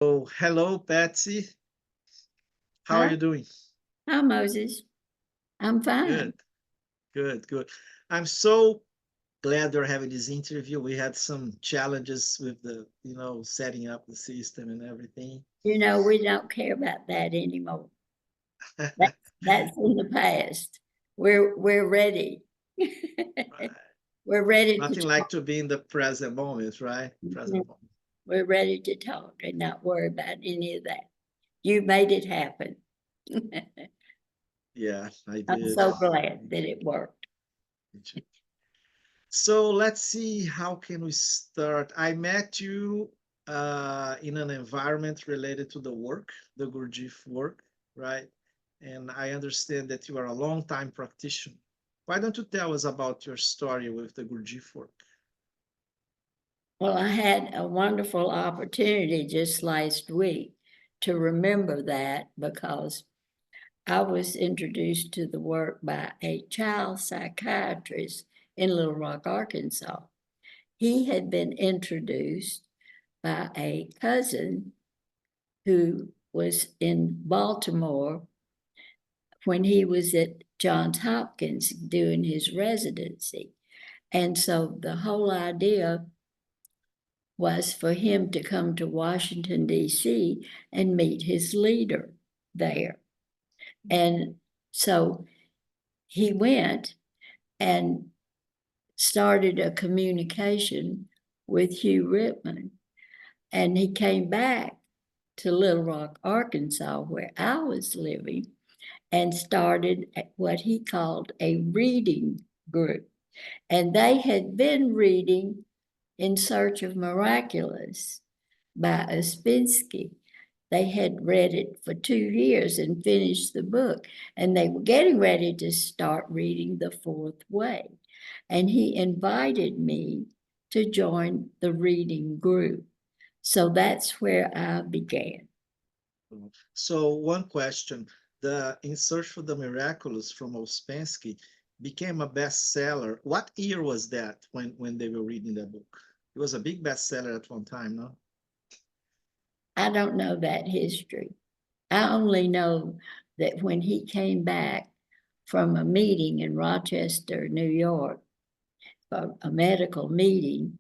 Oh, hello, Patsy. How are Hi, you doing? hi, Moses. I'm fine. Good, good. I'm so glad we're having this interview. We had some challenges with setting up the system and everything. We don't care about that anymore. That, that's in the past. We're ready. Right. We're ready to Nothing like talk. to be in the present moment, right? Present moment. We're ready to talk and not worry about any of that. You made it happen. Yeah, I I'm did. so glad that it worked. So let's see, how can we start? I met you in an environment related to the work, the Gurdjieff work, right? And I understand that you are a long time practitioner. Why don't you tell us about your story with the Gurdjieff work? Well, I had a wonderful opportunity just last week to remember that because I was introduced to the work by a child psychiatrist in Little Rock, Arkansas. He had been introduced by a cousin who was in Baltimore when he was at Johns Hopkins doing his residency. And so the whole idea was for him to come to Washington, D.C. and meet his leader there. And so he went and started a communication with Hugh Rittman. And he came back to Little Rock, Arkansas, where I was living, and started what he called a reading group. And they had been reading In Search of Miraculous by Ouspensky. They had read it for 2 years and finished the book, and they were getting ready to start reading The Fourth Way. And he invited me to join the reading group. So that's where I began. So one question, the In Search for the Miraculous from Ouspensky became a bestseller. What year was that when they were reading that book? It was a big bestseller at one time, no? I don't know that history. I only know that when he came back from a meeting in Rochester, New York, a medical meeting,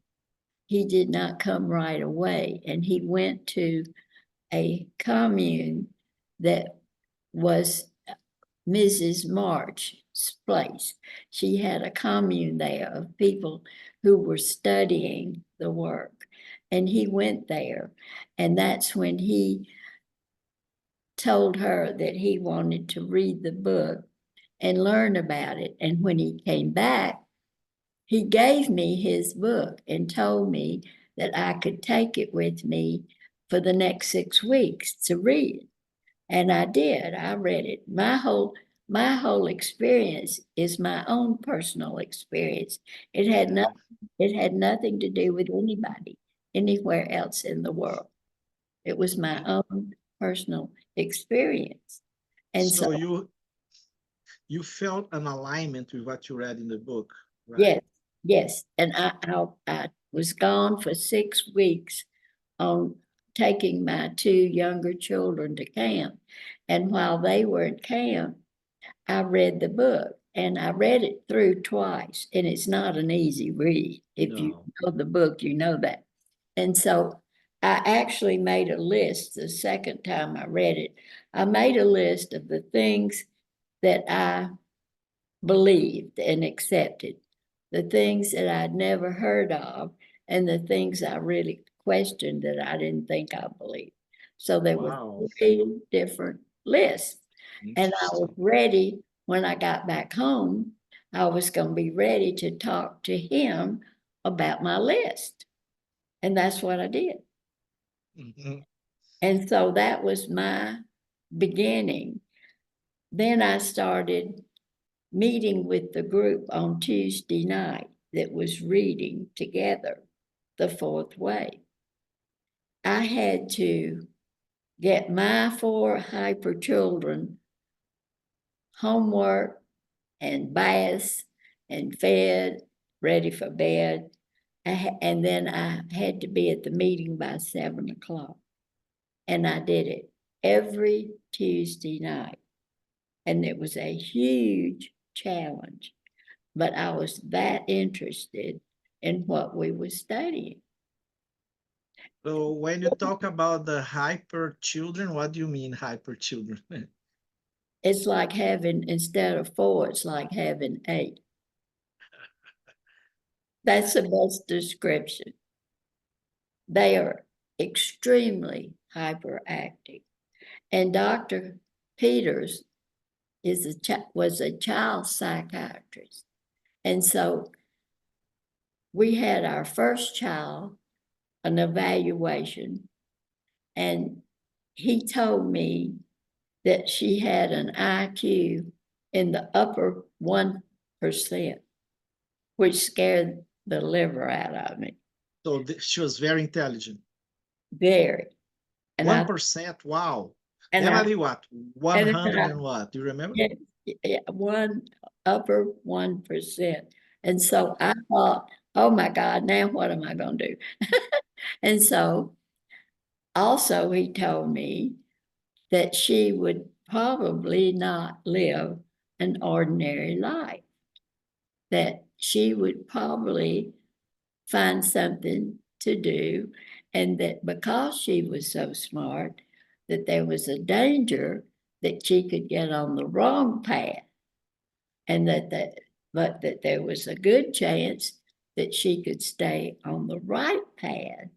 he did not come right away. And he went to a commune that was Mrs. March's place. She had a commune there of people who were studying the work. And he went there. And that's when he told her that he wanted to read the book and learn about it. And when he came back, he gave me his book and told me that I could take it with me for the next 6 weeks to read. And I did. I read it. My whole experience is my own personal experience. It had Yeah. nothing, it had nothing to do with anybody anywhere else in the world. It was my And own personal experience. And so, so you felt an alignment with what you read in the book, right? yes, yes. And I was gone for 6 weeks on taking my two younger children to camp. And while they were at camp, I read the book and I read it through twice. And it's not an easy read. If you No. know the book, you know that. And so I actually made a list the second time I read it. I made a list of the things that I believed and accepted, the things that I'd never heard of, and the things I really questioned that I didn't think I believed. So there were Wow. 3 different lists. And I was Interesting. ready when I got back home, I was going to be ready to talk to him about my list. And that's what I did. Mhm. And so that was my beginning. Then I started meeting with the group on Tuesday night that was reading together The Fourth Way. I had to get my 4 hyper children homework and baths and fed, ready for bed. And then I had to be at the meeting by 7 o'clock. And I did it every Tuesday night. And it was a huge challenge, but I was that interested in what we were studying. So when you talk about the hyper children, what do you mean hyper children? It's like having, instead of 4, it's like having 8. That's the best description. They are extremely hyperactive. And Dr. Peters was a child psychiatrist. And so we had our first child, an evaluation, and he told me that she had an IQ in the upper 1%, which scared the liver out of me. So she was very intelligent. Very. And 1%, wow. and Emily, what? and 100 and what? Do you remember? upper 1%. And so I thought, oh my God, now what am I going to do? And so also he told me that she would probably not live an ordinary life, that she would probably find something to do, and that because she was so smart, that there was a danger that she could get on the wrong path, and but that there was a good chance that she could stay on the right path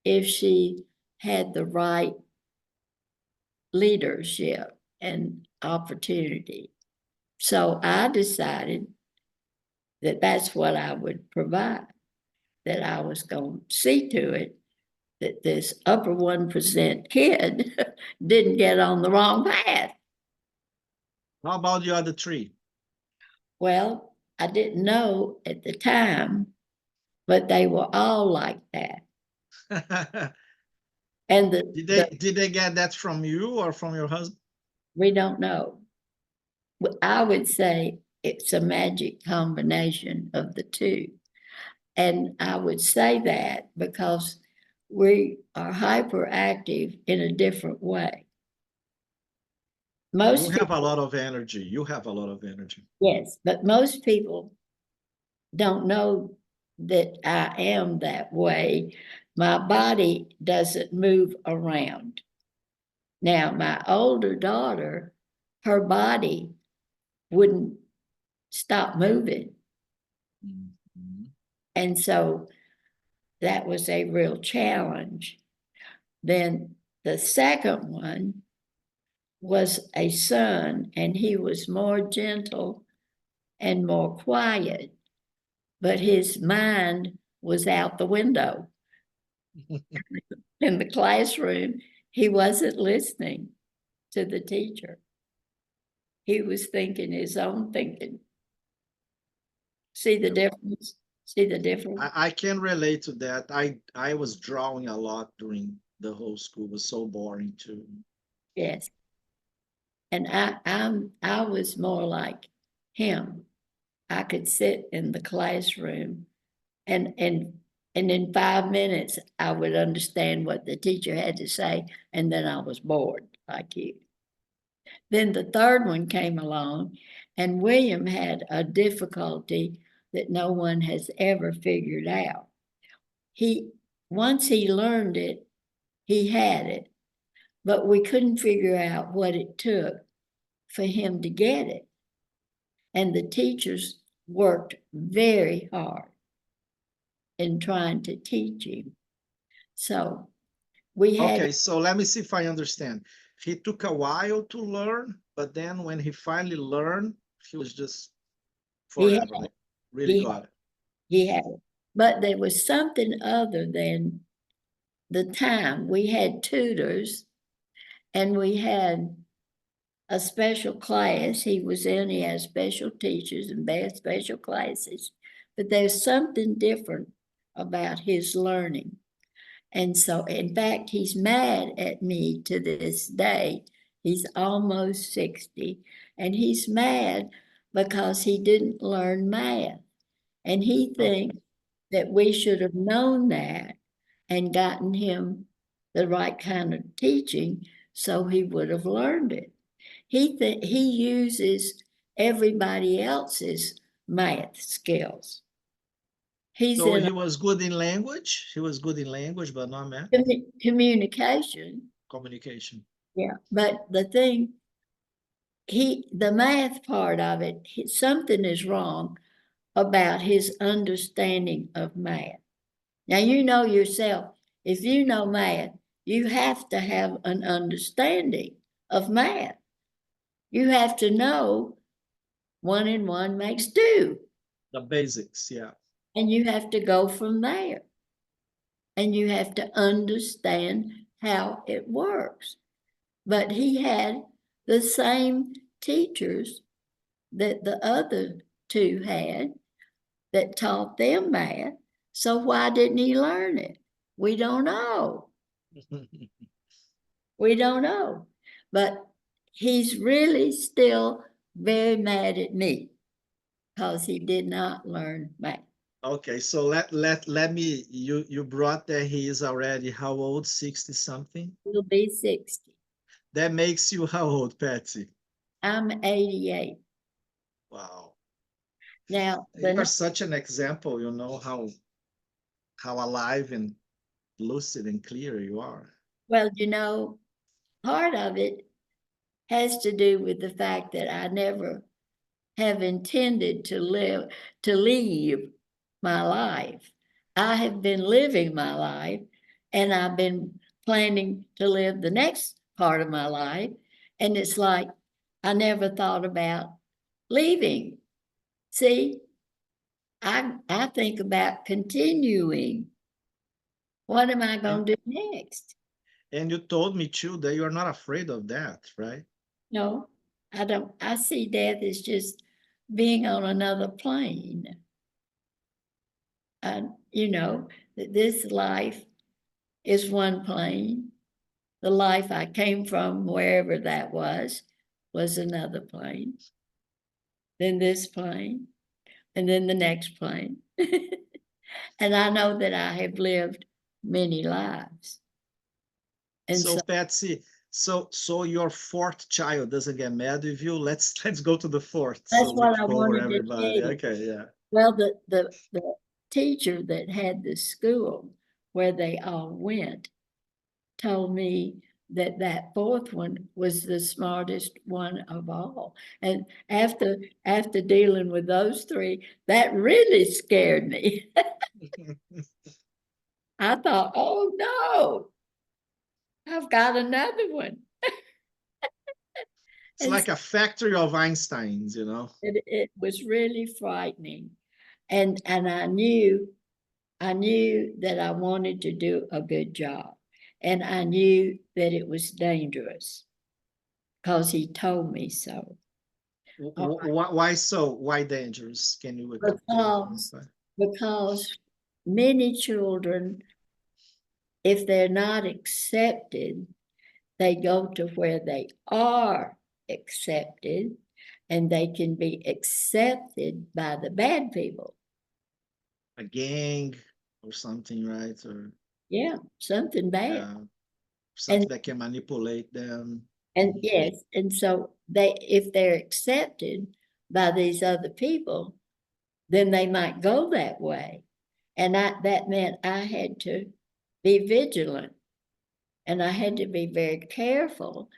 if she had the right leadership and opportunity. So I decided that that's what I would provide, that I was going to see to it that this upper 1% kid didn't get on the wrong path. How about the other 3? Well, I didn't know at the time, but they were all like that. And Did they get that from you or from your husband? we don't know. I would say it's a magic combination of the two. And I would say that because we are hyperactive in a different way. You have a lot of energy. You have a lot of energy. Yes, but most people don't know that I am that way. My body doesn't move around. Now, my older daughter, her body wouldn't stop moving. Mhm. And so that was a real challenge. Then the second one was a son, and he was more gentle and more quiet, but his mind was out the window. In the classroom, he wasn't listening to the teacher. He was thinking his own thinking. See the difference? See the difference? I can relate to that. I was drawing a lot during the whole school. It was so boring too. Yes. And I was more like him. I could sit in the classroom and in 5 minutes I would understand what the teacher had to say, and then I was bored like you. Then the third one came along, and William had a difficulty that no one has ever figured out. Once he learned it, he had it, but we couldn't figure out what it took for him to get it. And the teachers worked very hard in trying to teach him. So we had. Okay, so let me see if I understand. He took a while to learn, but then when he finally learned, he was just forever, like really got it. He had it. But there was something other than the time. We had tutors, and we had a special class he was in. He had special teachers and bad special classes. But there's something different about his learning. And so, in fact, he's mad at me to this day. He's almost 60, and he's mad because he didn't learn math. And he thinks that we should have known that and gotten him the right kind of teaching, so he would have learned it. He uses everybody else's math skills. He's So in he was good in language. He was good in language, but not math. communication. Communication. Yeah, but the thing, the math part of it, something is wrong about his understanding of math. Now, you know yourself, if you know math, you have to have an understanding of math. You have to know 1 and 1 makes 2. The basics, yeah. And you have to go from there. And you have to understand how it works. But he had the same teachers that the other two had that taught them math. So why didn't he learn it? We don't know. We don't know. But he's really still very mad at me because he did not learn math. Okay, so let me, you brought that he is already how old? 60 something? He'll be 60. That makes you how old, Patsy? I'm 88. Wow. Now, You are such an example, you know, how alive and lucid and clear you are. well, part of it has to do with the fact that I never have intended to leave my life. I have been living my life, and I've been planning to live the next part of my life. And it's like I never thought about leaving. See, I think about continuing. What am I going to do next? And you told me too that you're not afraid of death, right? No, I don't. I see death as just being on another plane. And, this life is one plane. The life I came from, wherever that was another plane. Then this plane, and then the next plane. And I know that I have lived many lives. And So Patsy, so your fourth child doesn't get mad with you. Let's go to the fourth that's so we what I cover wanted to everybody. tell you. Okay, yeah. Well, the teacher that had the school where they all went told me that fourth one was the smartest one of all. And after dealing with those three, that really scared me. I thought, oh no, I've got another one. It's like a factory of Einsteins, you know. It was really frightening. And I knew that I wanted to do a good job. And I knew that it was dangerous because he told me so. Why so? Why dangerous? Can you Because many children, if they're not accepted, they go to where they are accepted, and they can be accepted by the bad people. A gang or something, right? Or yeah, something bad. Something that can manipulate them. And yes, and so if they're accepted by these other people, then they might go that way. And that meant I had to be vigilant, and I had to be very careful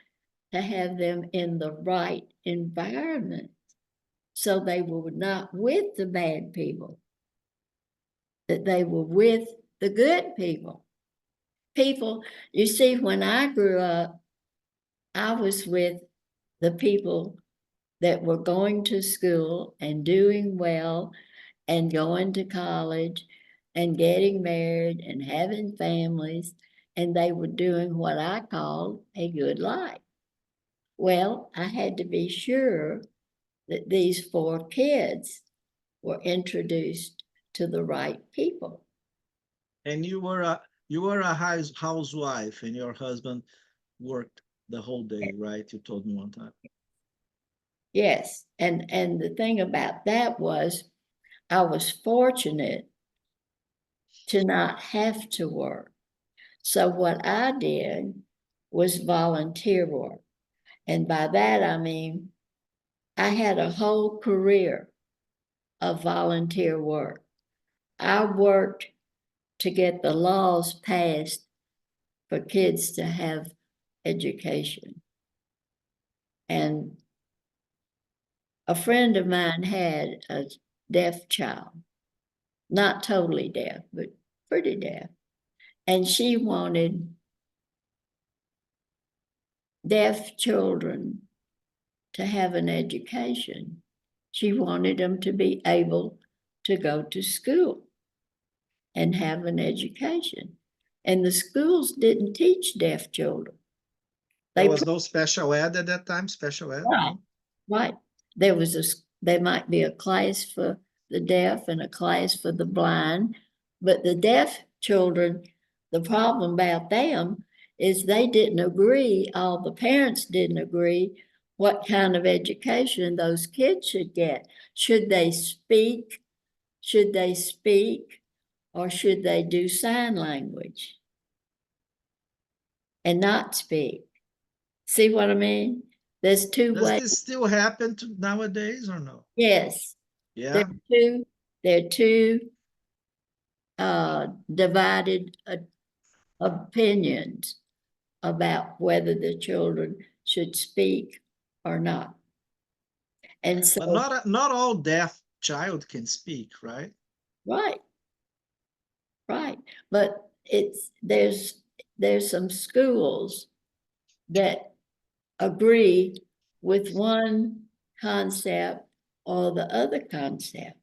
to have them in the right environment so they were not with the bad people, that they were with the good people. You see, when I grew up, I was with the people that were going to school and doing well and going to college and getting married and having families, and they were doing what I called a good life. Well, I had to be sure that these 4 kids were introduced to the right people. And you were a housewife, and your husband worked the whole day, right? You told me one time. Yes, and the thing about that was I was fortunate to not have to work. So what I did was volunteer work. And by that, I mean, I had a whole career of volunteer work. I worked to get the laws passed for kids to have education. And a friend of mine had a deaf child, not totally deaf, but pretty deaf. And she wanted deaf children to have an education. She wanted them to be able to go to school and have an education. And the schools didn't teach deaf children. There They was no special ed at that time, special ed, right, no? right. There might be a class for the deaf and a class for the blind, but the deaf children, the problem about them is they didn't agree, all the parents didn't agree what kind of education those kids should get. Should they speak? Should they speak? Or should they do sign language and not speak? See what I mean? There's two Does ways. this still happen nowadays or no? Yes, there Yeah. are two divided opinions about whether the children should speak or not. And But so, not all deaf child can speak, right? right, right. But there's some schools that agree with one concept or the other concept.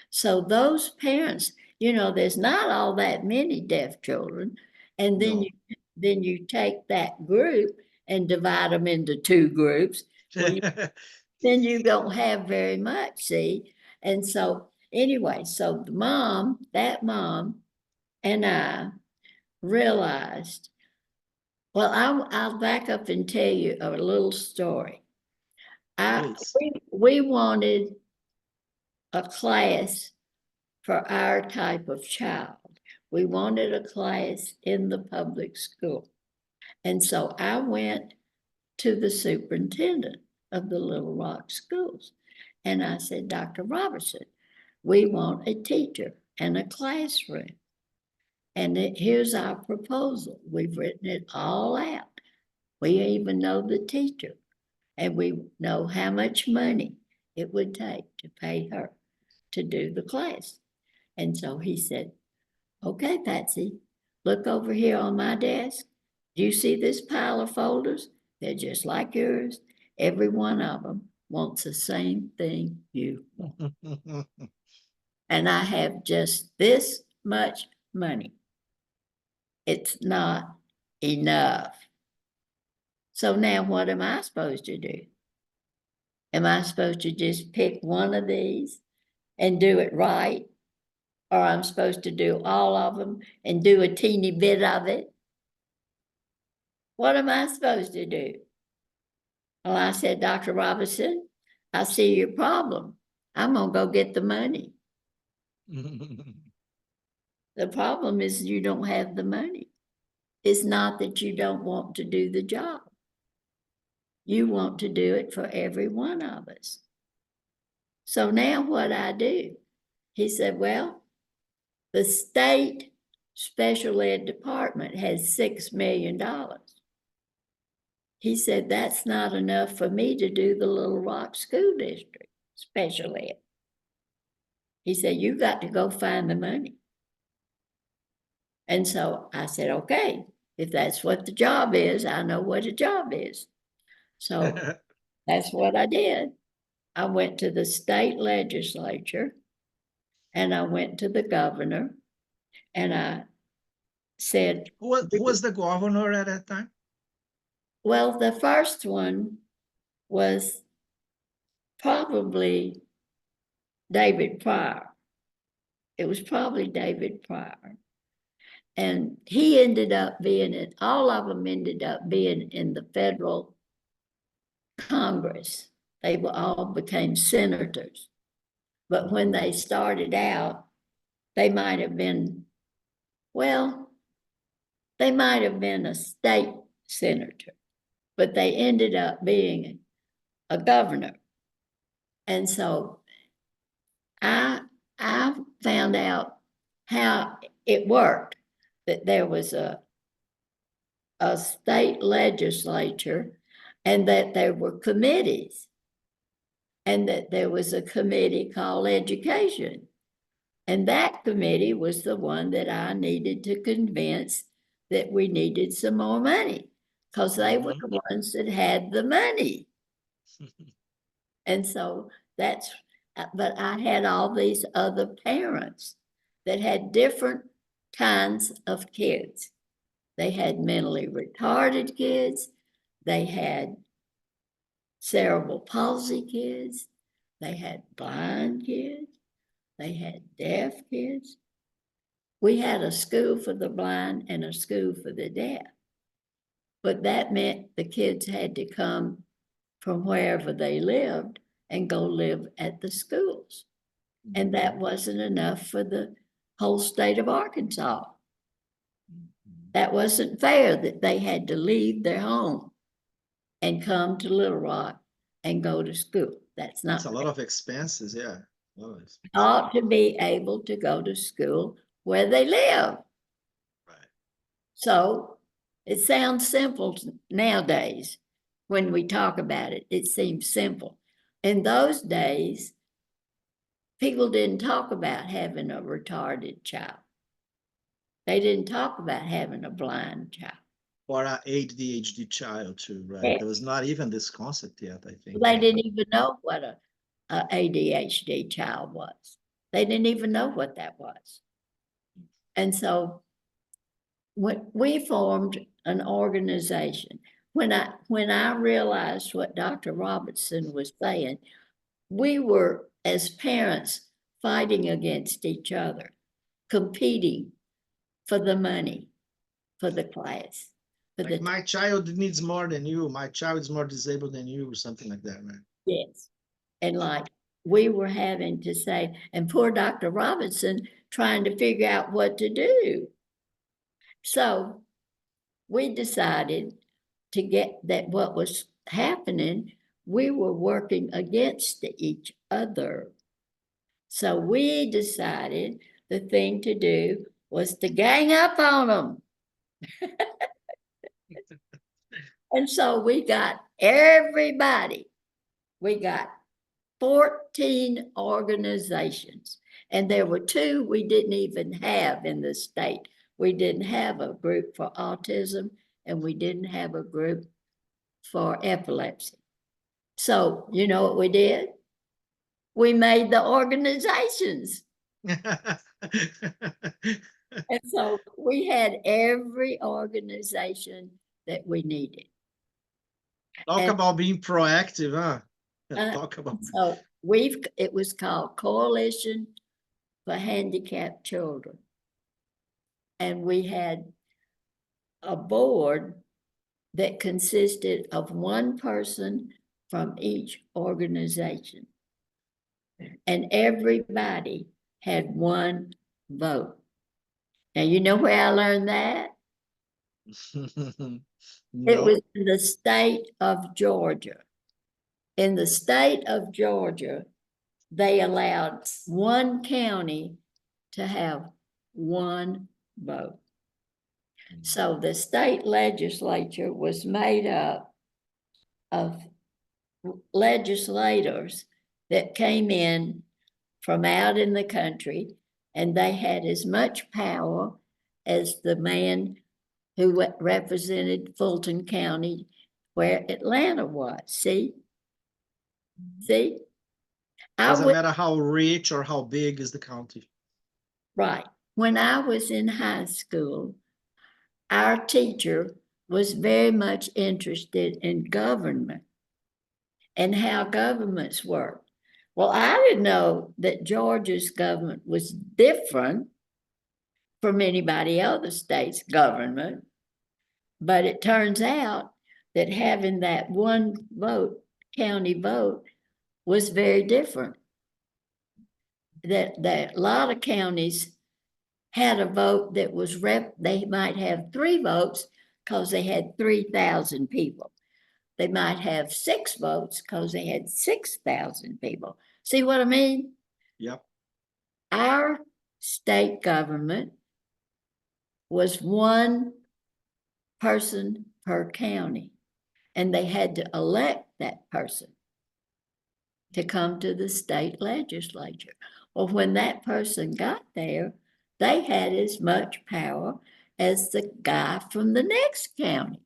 So those parents, there's not all that many deaf children. And No. then you take that group and divide them into two groups. Well, then you don't have very much, see? And so anyway, so that mom and I realized, well, I'll back up and tell you a little story. Please. We wanted a class for our type of child. We wanted a class in the public school. And so I went to the superintendent of the Little Rock schools. And I said, Dr. Robertson, we want a teacher and a classroom. And here's our proposal. We've written it all out. We even know the teacher, and we know how much money it would take to pay her to do the class. And so he said, okay, Patsy, look over here on my desk. Do you see this pile of folders? They're just like yours. Every one of them wants the same thing you want. And I have just this much money. It's not enough. So now what am I supposed to do? Am I supposed to just pick one of these and do it right? Or I'm supposed to do all of them and do a teeny bit of it? What am I supposed to do? Well, I said, Dr. Robinson, I see your problem. I'm going to go get the money. The problem is you don't have the money. It's not that you don't want to do the job. You want to do it for every one of us. So now what I do? He said, well, the state special ed department has $6 million. He said, that's not enough for me to do the Little Rock School District special ed. He said, you got to go find the money. And so I said, okay, if that's what the job is, I know what a job is. So that's what I did. I went to the state legislature and I went to the governor and I said, Who was the governor at that time? well, the first one was probably David Pryor. It was probably David Pryor. And he ended up being in, all of them ended up being in the federal Congress. They all became senators. But when they started out, they might have been, well, They might have been a state senator, but they ended up being a governor. And so I found out how it worked, that there was a state legislature and that there were committees, and that there was a committee called education. And that committee was the one that I needed to convince that we needed some more money, because they were the ones that had the money. And so that's, but I had all these other parents that had different kinds of kids. They had mentally retarded kids. They had cerebral palsy kids. They had blind kids. They had deaf kids. We had a school for the blind and a school for the deaf. But that meant the kids had to come from wherever they lived and go live at the schools. And that wasn't enough for the whole state of Arkansas. That wasn't fair, that they had to leave their home and come to Little Rock and go to school. That's not It's a lot of expenses, yeah. ought to be able to go to school where they live. Right. So it sounds simple nowadays. When we talk about it, it seems simple. In those days, people didn't talk about having a retarded child. They didn't talk about having a blind child. Or an ADHD child too, right? Yeah. There was not even this concept yet, I think. They didn't even know what a ADHD child was. They didn't even know what that was. And so when we formed an organization, when I realized what Dr. Robertson was saying, we were, as parents, fighting against each other, competing for the money, for the class. Like, my child needs more than you. My child is more disabled than you, or something like that, right? Yes. And like we were having to say, and poor Dr. Robinson trying to figure out what to do. So we decided to get that what was happening, we were working against each other. So we decided the thing to do was to gang up on them. And so we got everybody. We got 14 organizations. And there were 2 we didn't even have in the state. We didn't have a group for autism, and we didn't have a group for epilepsy. So, you know what we did? We made the organizations. And so we had every organization that we needed. Talk about being proactive, huh? Talk about. So it was called Coalition for Handicapped Children. And we had a board that consisted of one person from each organization. And everybody had one vote. Now, you know where I learned that? No. It was in the state of Georgia. In the state of Georgia, they allowed one county to have one vote. So the state legislature was made up of legislators that came in from out in the country, and they had as much power as the man who represented Fulton County, where Atlanta was. See? Doesn't matter how rich or how big is the county. Right. When I was in high school, our teacher was very much interested in government and how governments work. Well, I didn't know that Georgia's government was different from anybody other state's government, but it turns out that having that one vote, county vote, was very different. That a lot of counties had a vote that was they might have 3 votes because they had 3,000 people. They might have 6 votes because they had 6,000 people. See what I mean? Yep. Our state government was 1 person per county, and they had to elect that person to come to the state legislature. Well, when that person got there, they had as much power as the guy from the next county.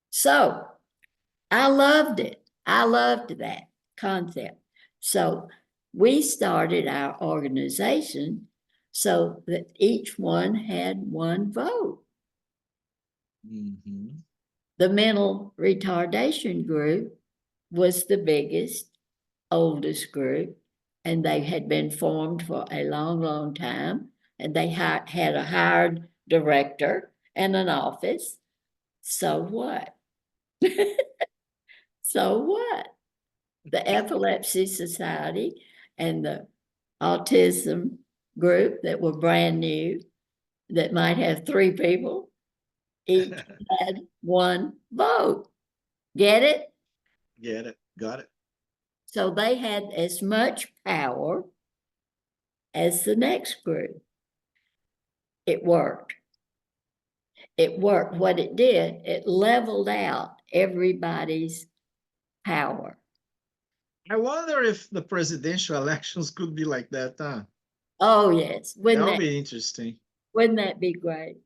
So I loved it. I loved that concept. So we started our organization so that each one had 1 vote. Mm-hmm. The mental retardation group was the biggest, oldest group, and they had been formed for a long, long time. And they had a hired director and an office. So what? So what? The Epilepsy Society and the autism group that were brand new, that might have 3 people, each had 1 vote. Get it? Get it. Got it. So they had as much power as the next group. It worked. It worked. What it did, it leveled out everybody's power. I wonder if the presidential elections could be like that, huh? Oh, yes. That would be interesting. Wouldn't that be great?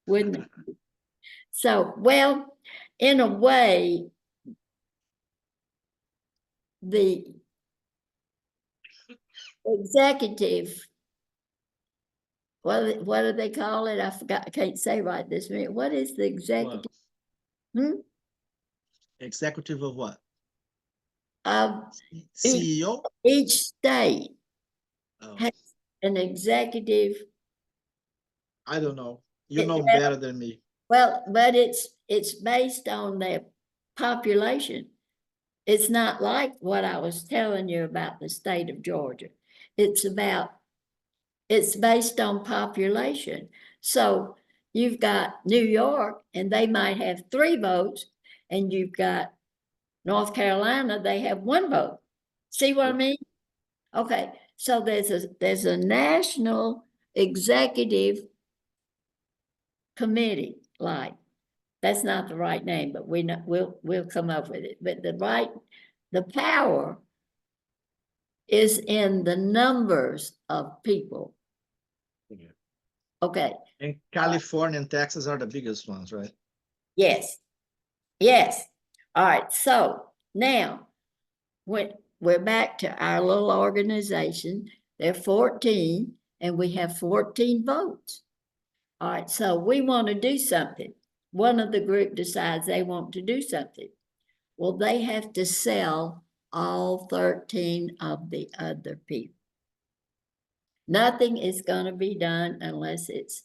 Wouldn't it? So, well, in a way, the executive, what do they call it? I forgot. I can't say right this minute. What is the executive? Executive of what? Of CEO? each state Oh, has an executive. I don't know. You know better than me. Well, but it's based on their population. It's not like what I was telling you about the state of Georgia. It's based on population. So you've got New York, and they might have 3 votes, and you've got North Carolina, they have 1 vote. See what I mean? Okay, so there's a national executive committee, like, that's not the right name, but we'll come up with it. But the power is in the numbers of people. Yeah. Okay. And California and Texas are the biggest ones, right? Yes. Yes. All right. So now, when we're back to our little organization, there are 14, and we have 14 votes. All right. So we want to do something. One of the group decides they want to do something. Well, they have to sell all 13 of the other people. Nothing is going to be done unless it's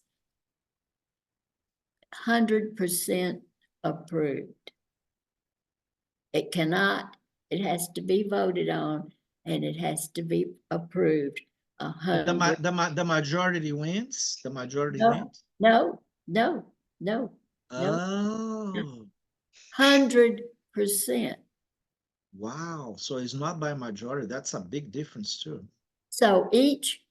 100% approved. It cannot, it has to be voted on, and it has to be approved. The majority wins? The majority No, wins? no, no, no, no. Oh, 100%. wow. So it's not by majority. That's a big difference too. So each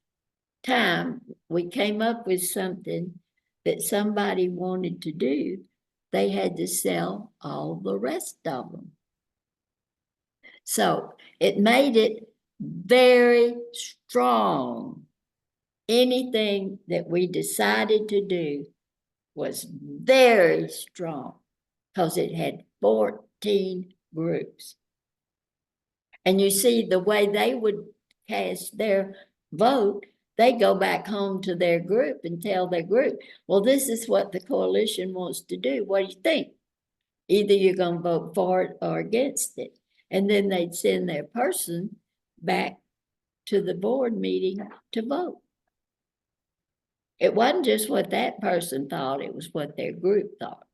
time we came up with something that somebody wanted to do, they had to sell all the rest of them. So it made it very strong. Anything that we decided to do was very strong because it had 14 groups. And you see, the way they would cast their vote, they go back home to their group and tell their group, well, this is what the coalition wants to do. What do you think? Either you're going to vote for it or against it. And then they'd send their person back to the board meeting to vote. It wasn't just what that person thought, it was what their group thought.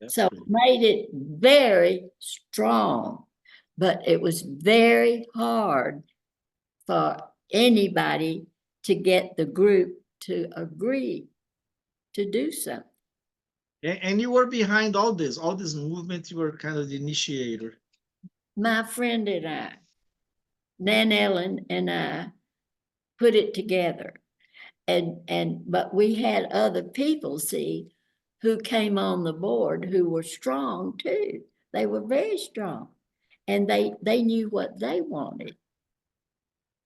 So it made it very strong, but it was very hard for anybody to get the group to agree to do something. And you were behind all this movement. You were kind of the initiator. My friend and I, Nan Ellen and I, put it together. But we had other people, see, who came on the board who were strong too. They were very strong, and they knew what they wanted.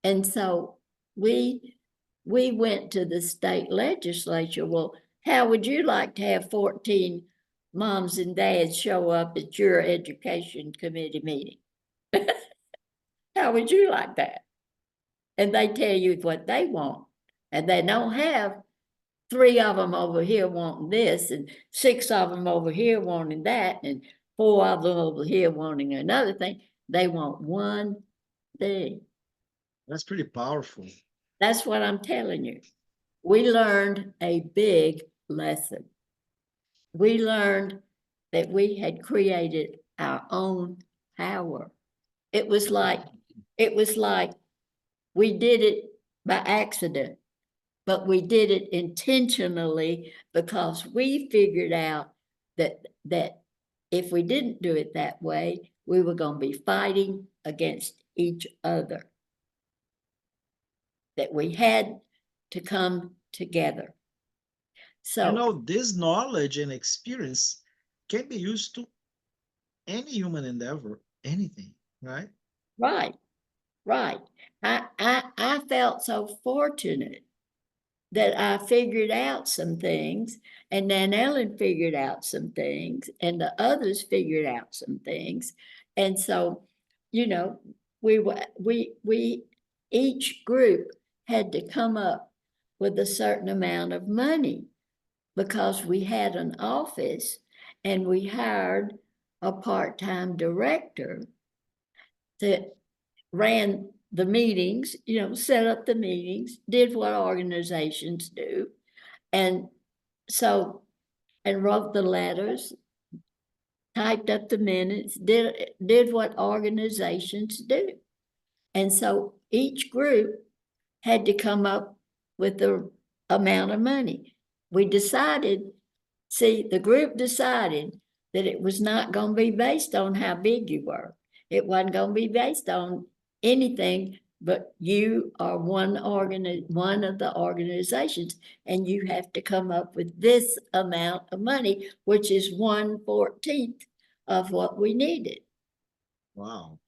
And so we went to the state legislature. Well, how would you like to have 14 moms and dads show up at your education committee meeting? How would you like that? And they tell you what they want. And they don't have 3 of them over here wanting this, and 6 of them over here wanting that, and 4 of them over here wanting another thing. They want one thing. That's pretty powerful. That's what I'm telling you. We learned a big lesson. We learned that we had created our own power. It was like we did it by accident, but we did it intentionally because we figured out that if we didn't do it that way, we were going to be fighting against each other. That we had to come together. So this knowledge and experience can be used to any human endeavor, anything, right? right. I felt so fortunate that I figured out some things, and Nan Ellen figured out some things, and the others figured out some things. And so, we each group had to come up with a certain amount of money because we had an office and we hired a part-time director that ran the meetings, set up the meetings, did what organizations do. And wrote the letters, typed up the minutes, did what organizations do. And so each group had to come up with the amount of money. The group decided that it was not going to be based on how big you were. It wasn't going to be based on anything, but you are one of the organizations, and you have to come up with this amount of money, which is 1/14 of what we needed. Wow.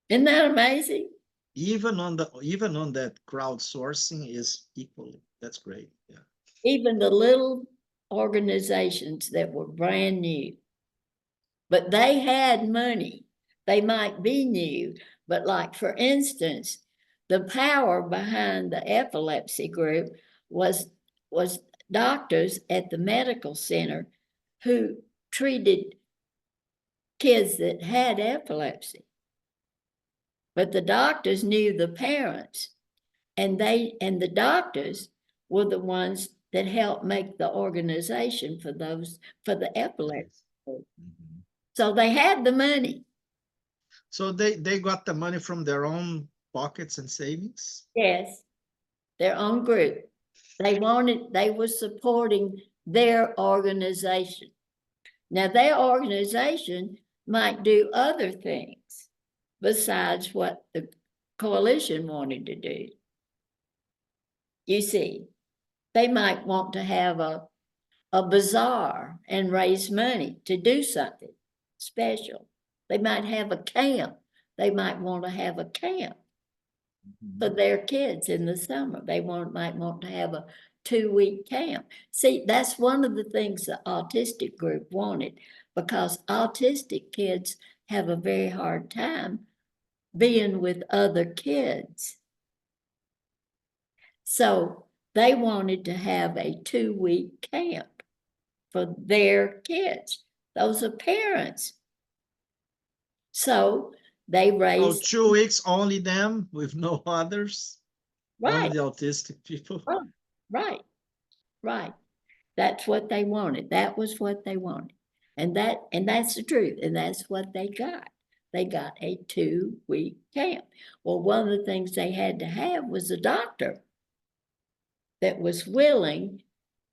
Isn't that amazing? Even on that crowdsourcing is equally. That's great. Yeah. Even the little organizations that were brand new, but they had money. They might be new, but like, for instance, the power behind the epilepsy group was doctors at the medical center who treated kids that had epilepsy. But the doctors knew the parents, and the doctors were the ones that helped make the organization for the epilepsy. Mm-hmm. So they had the money. So they got the money from their own pockets and savings? Yes, their own group. They were supporting their organization. Now, their organization might do other things besides what the coalition wanted to do. You see, they might want to have a bazaar and raise money to do something special. They might have a camp. They might want to have a camp for their kids in the summer. They might want to have a 2-week camp. See, that's one of the things the autistic group wanted, because autistic kids have a very hard time being with other kids. So they wanted to have a 2-week camp for their kids. Those are parents. So they raised. 2 weeks, only them, with no others? Right. Only the autistic people? Right. That's what they wanted. That was what they wanted. And that's the truth. And that's what they got. They got a 2-week camp. Well, one of the things they had to have was a doctor. that was willing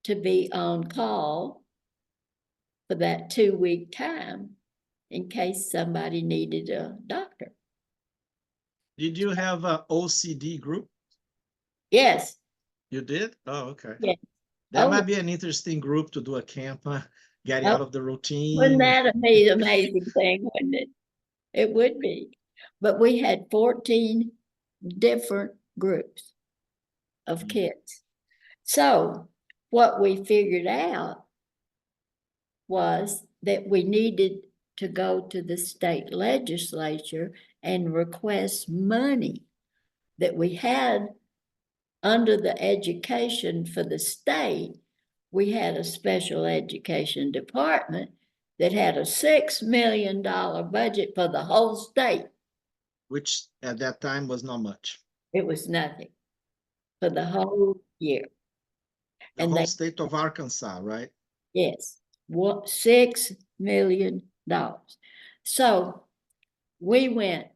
to be on call for that 2-week time in case somebody needed a doctor. Did you have a OCD group? Yes. You did? Oh, okay. Yeah. That Oh, might be an interesting group to do a camp, getting oh, out of the wouldn't routine. that be an amazing thing, wouldn't it? It would be. But we had 14 different groups of Mm. kids. So what we figured out was that we needed to go to the state legislature and request money that we had under the education for the state. We had a special education department that had a $6 million budget for the whole state. Which at that time was not much. It was nothing for the whole year. The And whole they, state of Arkansas, right? yes, what, $6 million. So we went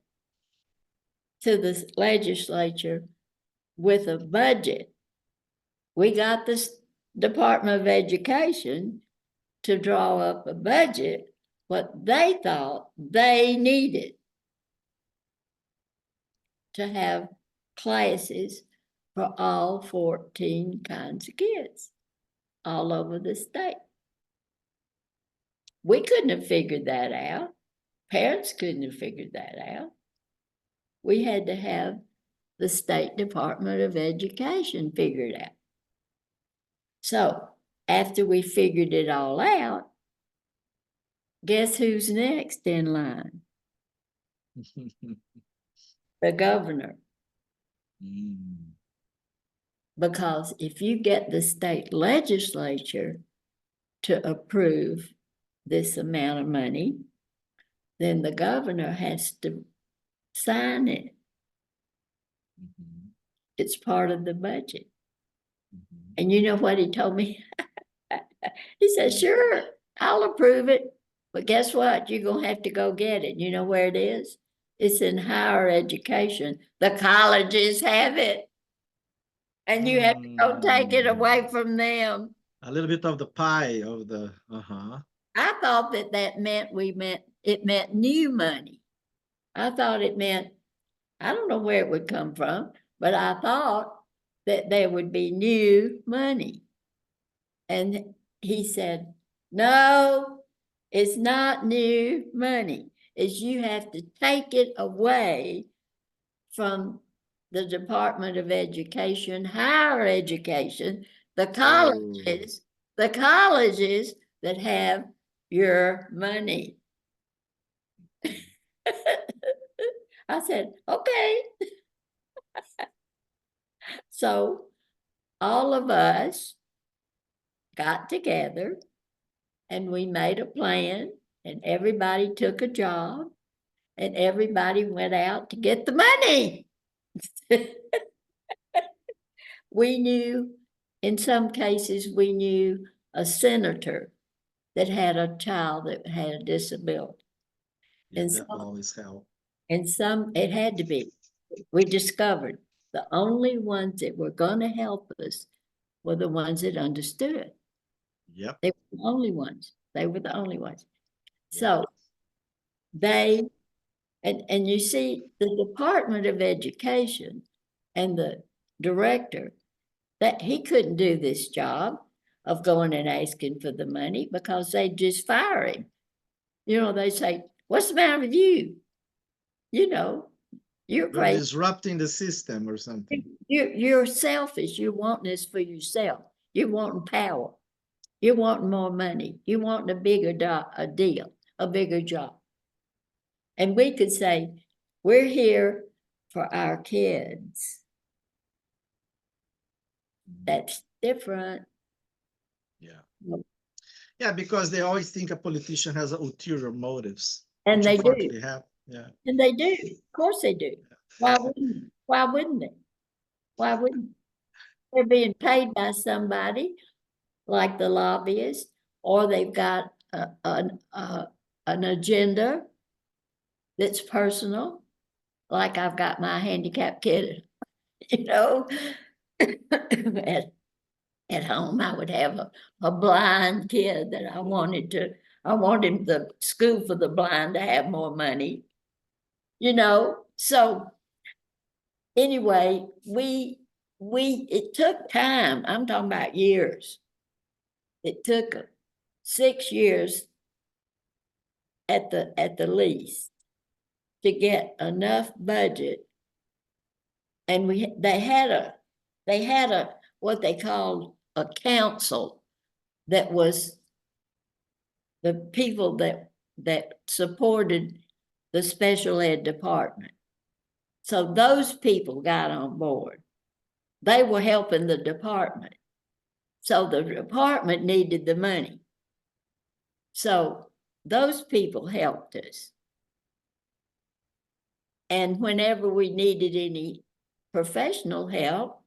to the legislature with a budget. We got this Department of Education to draw up a budget, what they thought they needed to have classes for all 14 kinds of kids all over the state. We couldn't have figured that out. Parents couldn't have figured that out. We had to have the State Department of Education figured out. So after we figured it all out, guess who's next in line? The governor. Mm. Because if you get the state legislature to approve this amount of money, then the governor has to sign it. Mhm. It's part of the budget. Mhm. And you know what he told me? He said, sure, I'll approve it. But guess what? You're going to have to go get it. You know where it is? It's in higher education. The colleges have it. And you have to go take it away from them. A little bit of the pie of the, I thought that meant it meant new money. I thought it meant, I don't know where it would come from, but I thought that there would be new money. And he said, no, it's not new money. It's you have to take it away from the Department of Education, higher education, the colleges that have your money. I said, okay. So all of us got together and we made a plan, and everybody took a job and everybody went out to get the money. We knew, in some cases, we knew a senator that had a child that had a disability. yeah, And that some, always help. and some, it had to be. We discovered the only ones that were going to help us were the ones that understood. Yep. They were the only ones. They were the only ones. Yeah. So they, and you see, the Department of Education and the director, that he couldn't do this job of going and asking for the money because they just fire him. You know, they say, what's the matter with you? You know, you're You're crazy. disrupting the system or something. You're selfish. You want this for yourself. You want power. You want more money. You want a bigger deal, a bigger job. And we could say, we're here for our kids. That's different. Yeah. Yeah, because they always think a politician has ulterior motives. And which they do. unfortunately have. Yeah. And they do. Of course they do. Why wouldn't? Why wouldn't they? Why wouldn't? They're being paid by somebody like the lobbyist, or they've got an agenda that's personal, like I've got my handicapped kid, you know, at home. I would have a blind kid that I wanted the school for the blind to have more money, so anyway, it took time. I'm talking about years. It took 6 years at the least to get enough budget. And they had a what they called a council that was the people that supported the special ed department. So those people got on board. They were helping the department. So the department needed the money. So those people helped us. And whenever we needed any professional help,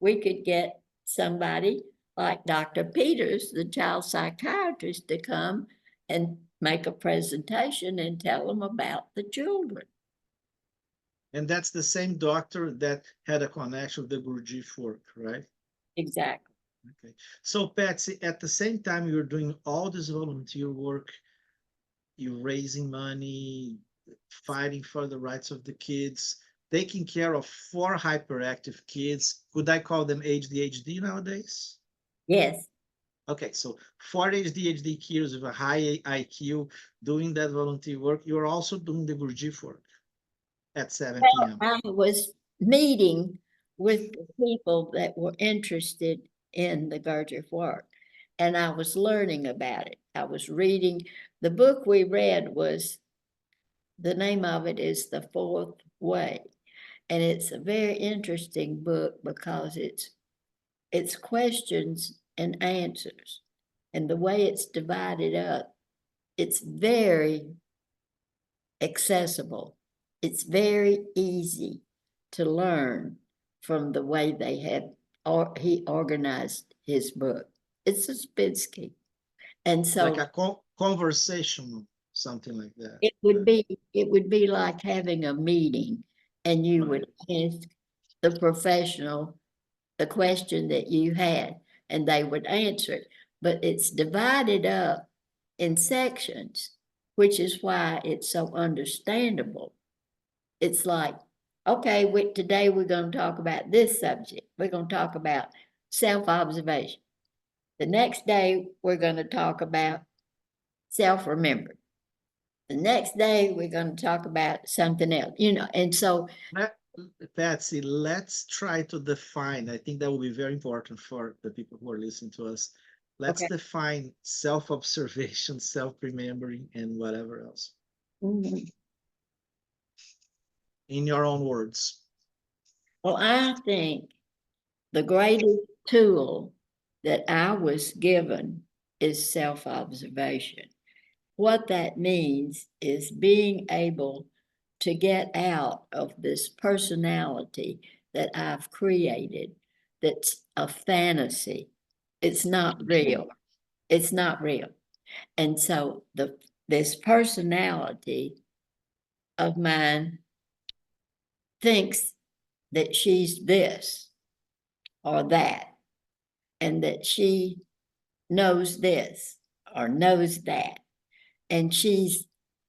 we could get somebody like Dr. Peters, the child psychiatrist, to come and make a presentation and tell them about the children. And that's the same doctor that had a connection with the Gurdjieff work, right? Exactly. Okay. So Patsy, at the same time you're doing all this volunteer work, you're raising money, fighting for the rights of the kids, taking care of 4 hyperactive kids. Could I call them ADHD nowadays? Yes. Okay, so 4 ADHD kids with a high IQ doing that volunteer work. You're also doing the Gurdjieff work at 7 p.m. I was meeting with the people that were interested in the Gurdjieff work, and I was learning about it. I was reading. The book we read the name of it is The Fourth Way, and it's a very interesting book because it's questions and answers, and the way it's divided up, it's very accessible. It's very easy to learn from the way he organized his book. It's Suspensky. And so like a conversation, something like that. it would be like having a meeting, and you would ask the professional the question that you had, and they would answer it. But it's divided up in sections, which is why it's so understandable. It's like, okay, today we're going to talk about this subject. We're going to talk about self-observation. The next day, we're going to talk about self-remembering. The next day, we're going to talk about something else, and so. Patsy, let's try to define. I think that will be very important for the people who are listening to us. Let's define self-observation, self-remembering, and whatever else. Mm-hmm. In your own words. Well, I think the greatest tool that I was given is self-observation. What that means is being able to get out of this personality that I've created that's a fantasy. It's not real. It's not real. And so this personality of mine thinks that she's this or that, and that she knows this or knows that, and she's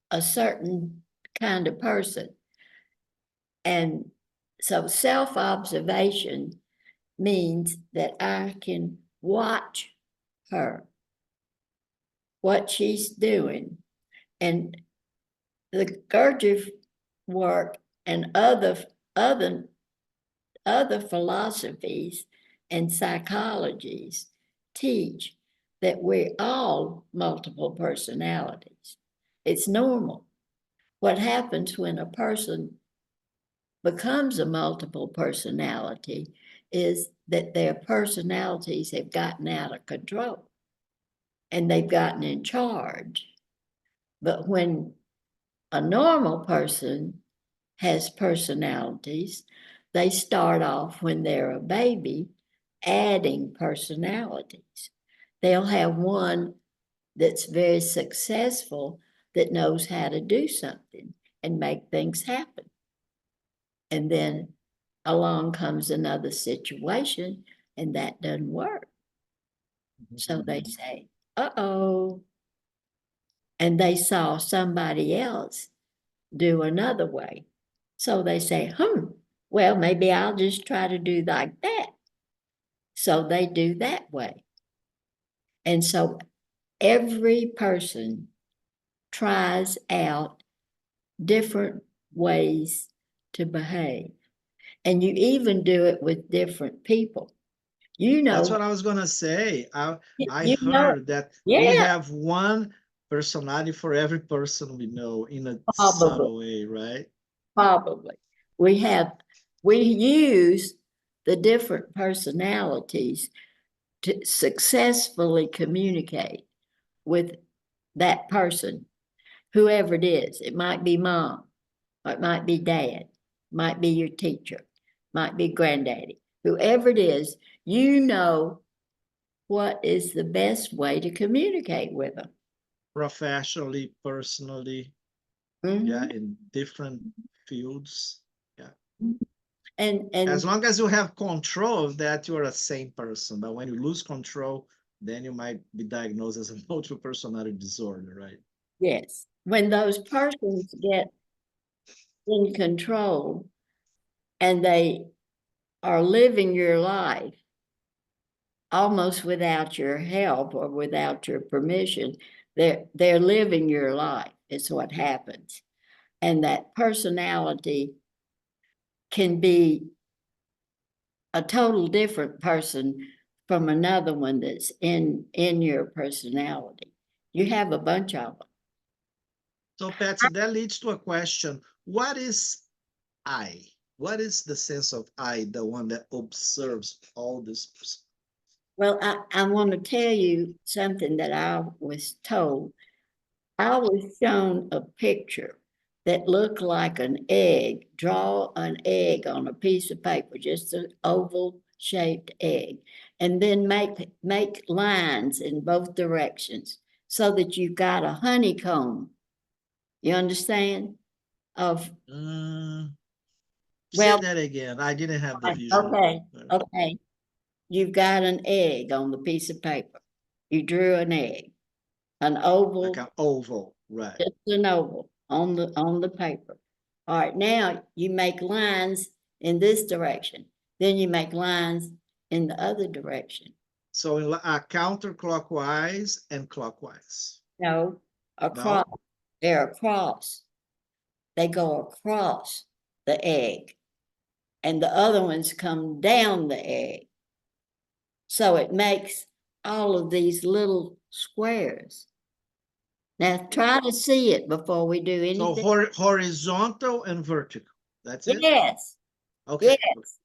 a certain kind of person. And so self-observation means that I can watch her, what she's doing. And the Gurdjieff work and other philosophies and psychologies teach that we're all multiple personalities. It's normal. What happens when a person becomes a multiple personality is that their personalities have gotten out of control and they've gotten in charge. But when a normal person has personalities, they start off when they're a baby adding personalities. They'll have one that's very successful that knows how to do something and make things happen. And then along comes another situation and that doesn't work. So they say, uh-oh. And they saw somebody else do another way. So they say, well, maybe I'll just try to do like that. So they do that way. And so every person tries out different ways to behave. And you even do it with different people. You That's know, what I was gonna say. I you know, heard that we yeah, have one personality for every person we know in a probably, subtle way, right? probably. We use the different personalities to successfully communicate with that person, whoever it is. It might be mom, or it might be dad, might be your teacher, might be granddaddy, whoever it is, you know what is the best way to communicate with them. Professionally, personally, yeah, Mhm. in different fields. Yeah. As And long as you have control of that, you're a sane person. But when you lose control, then you might be diagnosed as a multiple personality disorder, right? yes, when those persons get in control and they are living your life almost without your help or without your permission, they're living your life is what happens. And that personality can be a total different person from another one that's in your personality. You have a bunch of them. So, Patsy, that leads to a question. What is I? What is the sense of I, the one that observes all this? Well, I want to tell you something that I was told. I was shown a picture that looked like an egg. Draw an egg on a piece of paper, just an oval shaped egg, and then make lines in both directions so that you've got a honeycomb. You understand? Of Say well, that again. I didn't have the visual. okay, okay. You've got an egg on the piece of paper. You drew an egg, an Like oval, an oval, right? just an oval on the paper. All right, now you make lines in this direction. Then you make lines in the other direction. So counterclockwise and clockwise. No, across. No? They're across. They go across the egg, and the other ones come down the egg. So it makes all of these little squares. Now try to see it before we do So anything. horizontal and vertical. That's it? Yes, Okay. yes,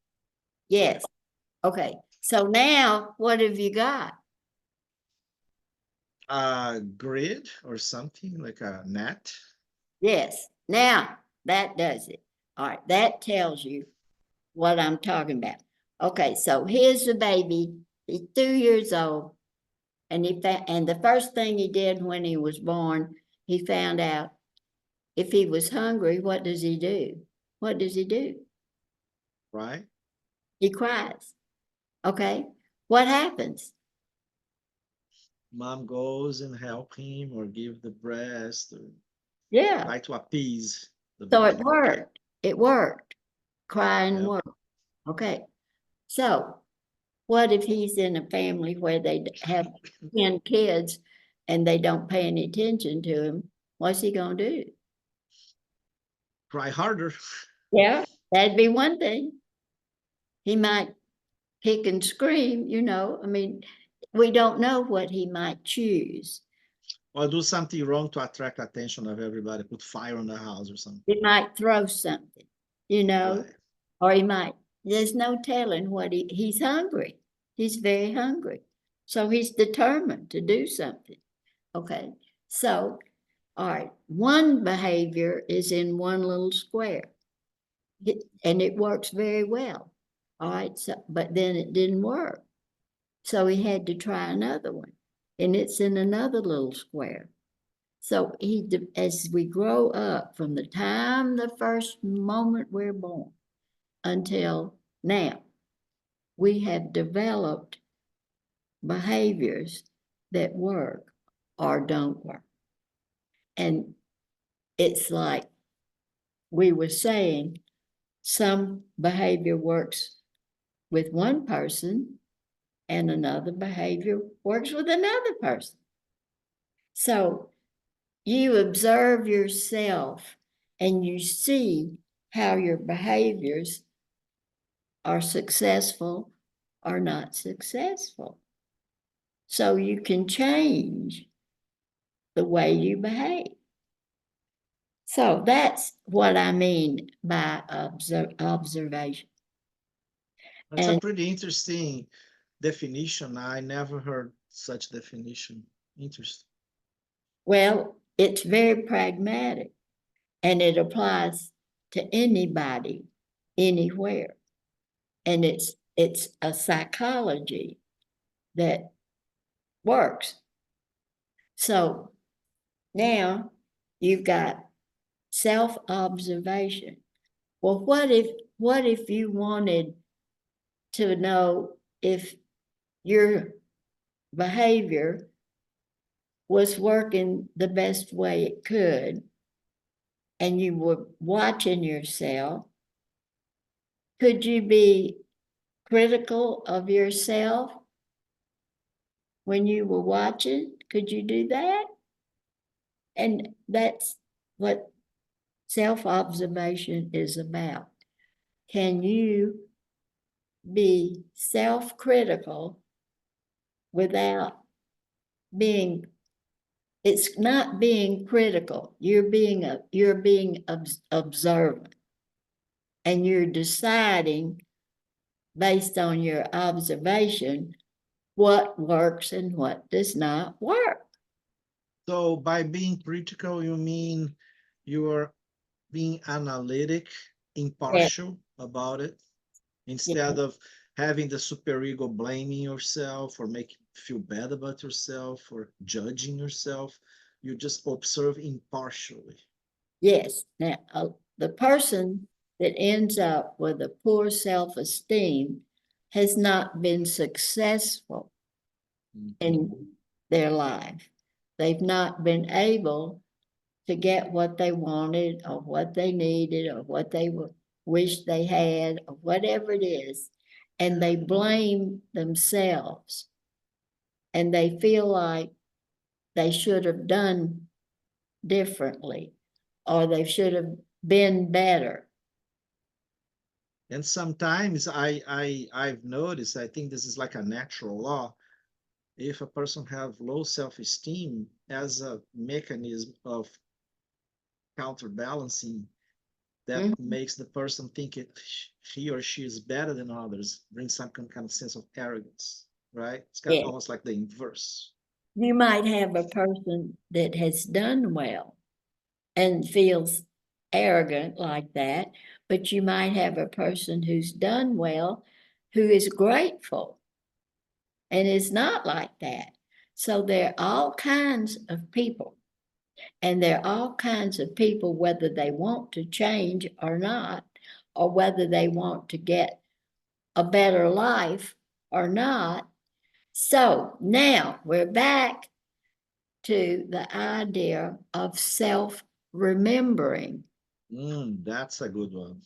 yes. Okay. So now what have you got? A grid or something like a net. Yes. Now that does it. All right. That tells you what I'm talking about. Okay. So here's the baby. He's 2 years old. And and the first thing he did when he was born, he found out if he was hungry, what does he do? What does he do? Right? He cries. Okay. What happens? Mom goes and help him or give the breast or Yeah. try to appease the So it baby. Okay. worked. It worked. Crying Yep. worked. Okay. So what if he's in a family where they have 10 kids and they don't pay any attention to him? What's he going to do? Try harder. Yeah, that'd be one thing. He might kick and scream, you know. I mean, we don't know what he might choose. Or do something wrong to attract attention of everybody, put fire on the house or something. He might throw something, you know, Right. or he might, there's no telling what he's hungry. He's very hungry. So he's determined to do something. Okay. So, all right, one behavior is in one little square. And it works very well. All right. So, but then it didn't work. So he had to try another one. And it's in another little square. So as we grow up from the time the first moment we're born until now, we have developed behaviors that work or don't work. And it's like we were saying, some behavior works with one person and another behavior works with another person. So you observe yourself and you see how your behaviors are successful or not successful. So you can change the way you behave. So that's what I mean by observation. It's a pretty interesting definition. I never heard such definition. Interesting. Well, it's very pragmatic and it applies to anybody, anywhere. And it's a psychology that works. So now you've got self-observation. Well, what if you wanted to know if your behavior was working the best way it could, and you were watching yourself? Could you be critical of yourself when you were watching? Could you do that? And that's what self-observation is about. Can you be self-critical without being, it's not being critical, you're being observant, and you're deciding based on your observation what works and what does not work. So by being critical, you mean you are being analytic, impartial about it, instead of having the superego blaming yourself or making you feel bad about yourself or judging yourself. You just observe impartially. Yes. Now, the person that ends up with a poor self-esteem has not been successful in their life. They've not been able to get what they wanted or what they needed or what they wished they had or whatever it is. And they blame themselves and they feel like they should have done differently or they should have been better. And sometimes I've noticed, I think this is like a natural law. If a person have low self-esteem, as a mechanism of counterbalancing, that makes the person think he or she is better than others, brings some kind of sense of arrogance, right? It's kind of almost like the inverse. You might have a person that has done well and feels arrogant like that, but you might have a person who's done well who is grateful and is not like that. So there are all kinds of people, and there are all kinds of people, whether they want to change or not, or whether they want to get a better life or not. So now we're back to the idea of self-remembering. That's a good one.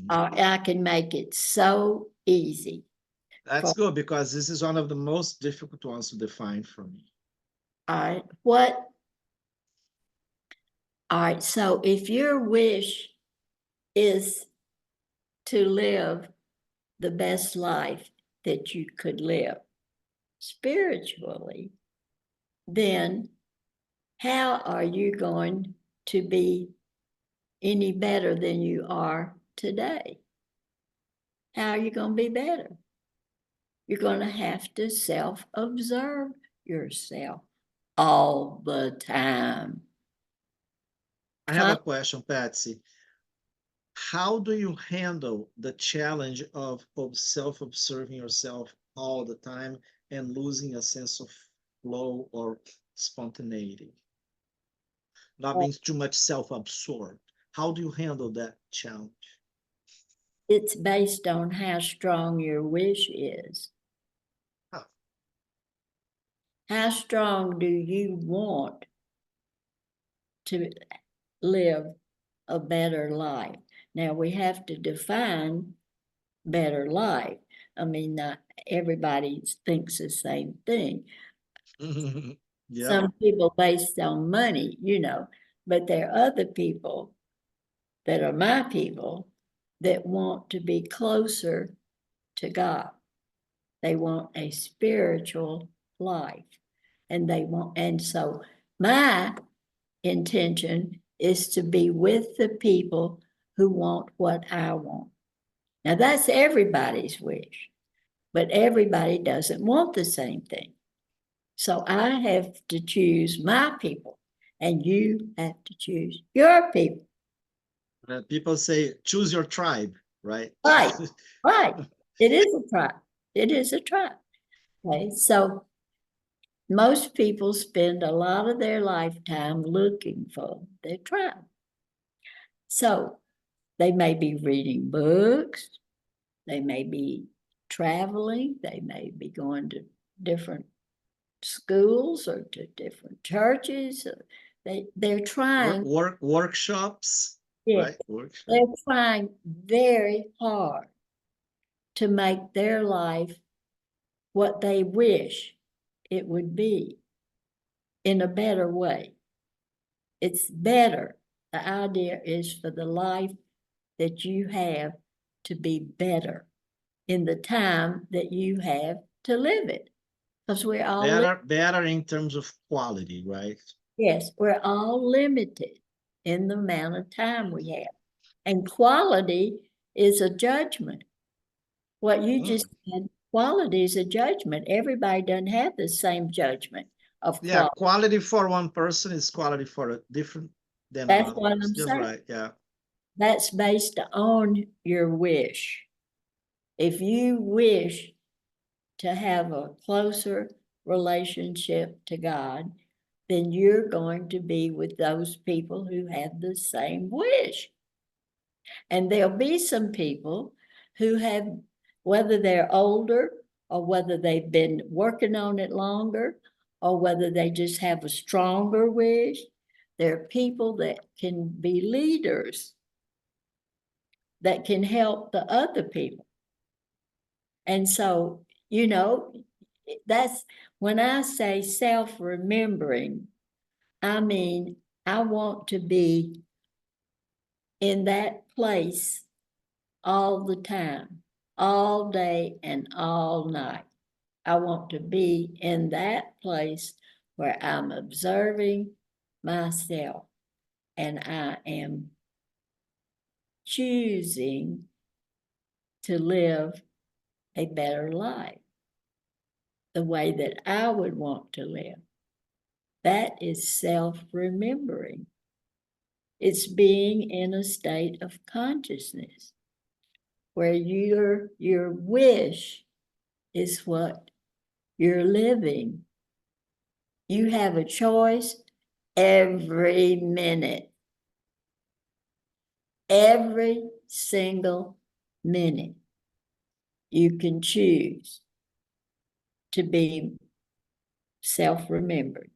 I can make it so easy. That's good, because this is one of the most difficult ones to define for me. All right, so if your wish is to live the best life that you could live spiritually, then how are you going to be any better than you are today? How are you going to be better? You're going to have to self-observe yourself all the time. I have a question, Patsy. How do you handle the challenge of self-observing yourself all the time and losing a sense of flow or spontaneity? Not being too much self-absorbed. How do you handle that challenge? It's based on how strong your wish is. Huh. how strong do you want to live a better life? Now we have to define better life. I mean, not everybody thinks the same thing. Yep. Some people based on money, but there are other people that are my people that want to be closer to God. They want a spiritual life. And so my intention is to be with the people who want what I want. Now that's everybody's wish, but everybody doesn't want the same thing. So I have to choose my people, and you have to choose your people. People say, choose your tribe, right? Right, right. It is a tribe. It is a tribe. Okay, so most people spend a lot of their lifetime looking for their tribe. So they may be reading books, they may be traveling, they may be going to different schools or to different churches. They're trying, Workshops, yeah, right? Workshops. they're trying very hard to make their life what they wish it would be in a better way. It's better. The idea is for the life that you have to be better in the time that you have to live it. Because we're all, Better in terms of quality, right? yes, we're all limited in the amount of time we have. And quality is a judgment. What you just said, quality is a judgment. Everybody doesn't have the same judgment of Yeah, quality. quality for one person is quality for a different than That's another. what It's I'm just saying. right. Yeah. That's based on your wish. If you wish to have a closer relationship to God, then you're going to be with those people who have the same wish. And there'll be some people who have, whether they're older or whether they've been working on it longer or whether they just have a stronger wish, there are people that can be leaders that can help the other people. And so, that's when I say self-remembering, I mean, I want to be in that place all the time, all day and all night. I want to be in that place where I'm observing myself and I am choosing to live a better life the way that I would want to live. That is self-remembering. It's being in a state of consciousness where your wish is what you're living. You have a choice every minute, every single minute. You can choose to be self-remembered.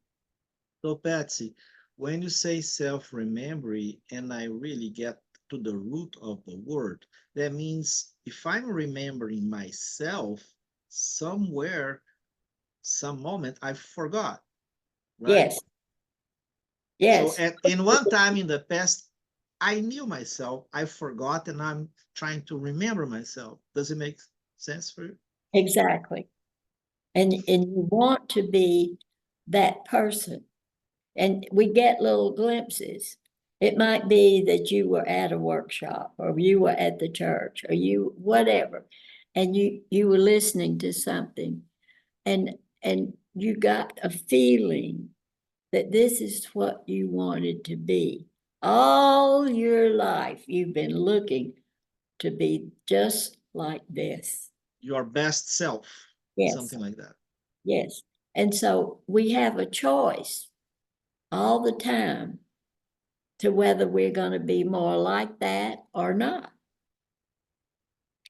So, Patsy, when you say self-remembering, and I really get to the root of the word, that means if I'm remembering myself somewhere, some moment, I forgot, right? Yes, So yes, in one time in the past, I knew myself, I forgot, and I'm trying to remember myself. Does it make sense for you? exactly. And you want to be that person. And we get little glimpses. It might be that you were at a workshop or you were at the church or you whatever, and you were listening to something and you got a feeling that this is what you wanted to be. All your life you've been looking to be just like this. Your best self, Yes, something like that. yes. And so we have a choice all the time to whether we're going to be more like that or not.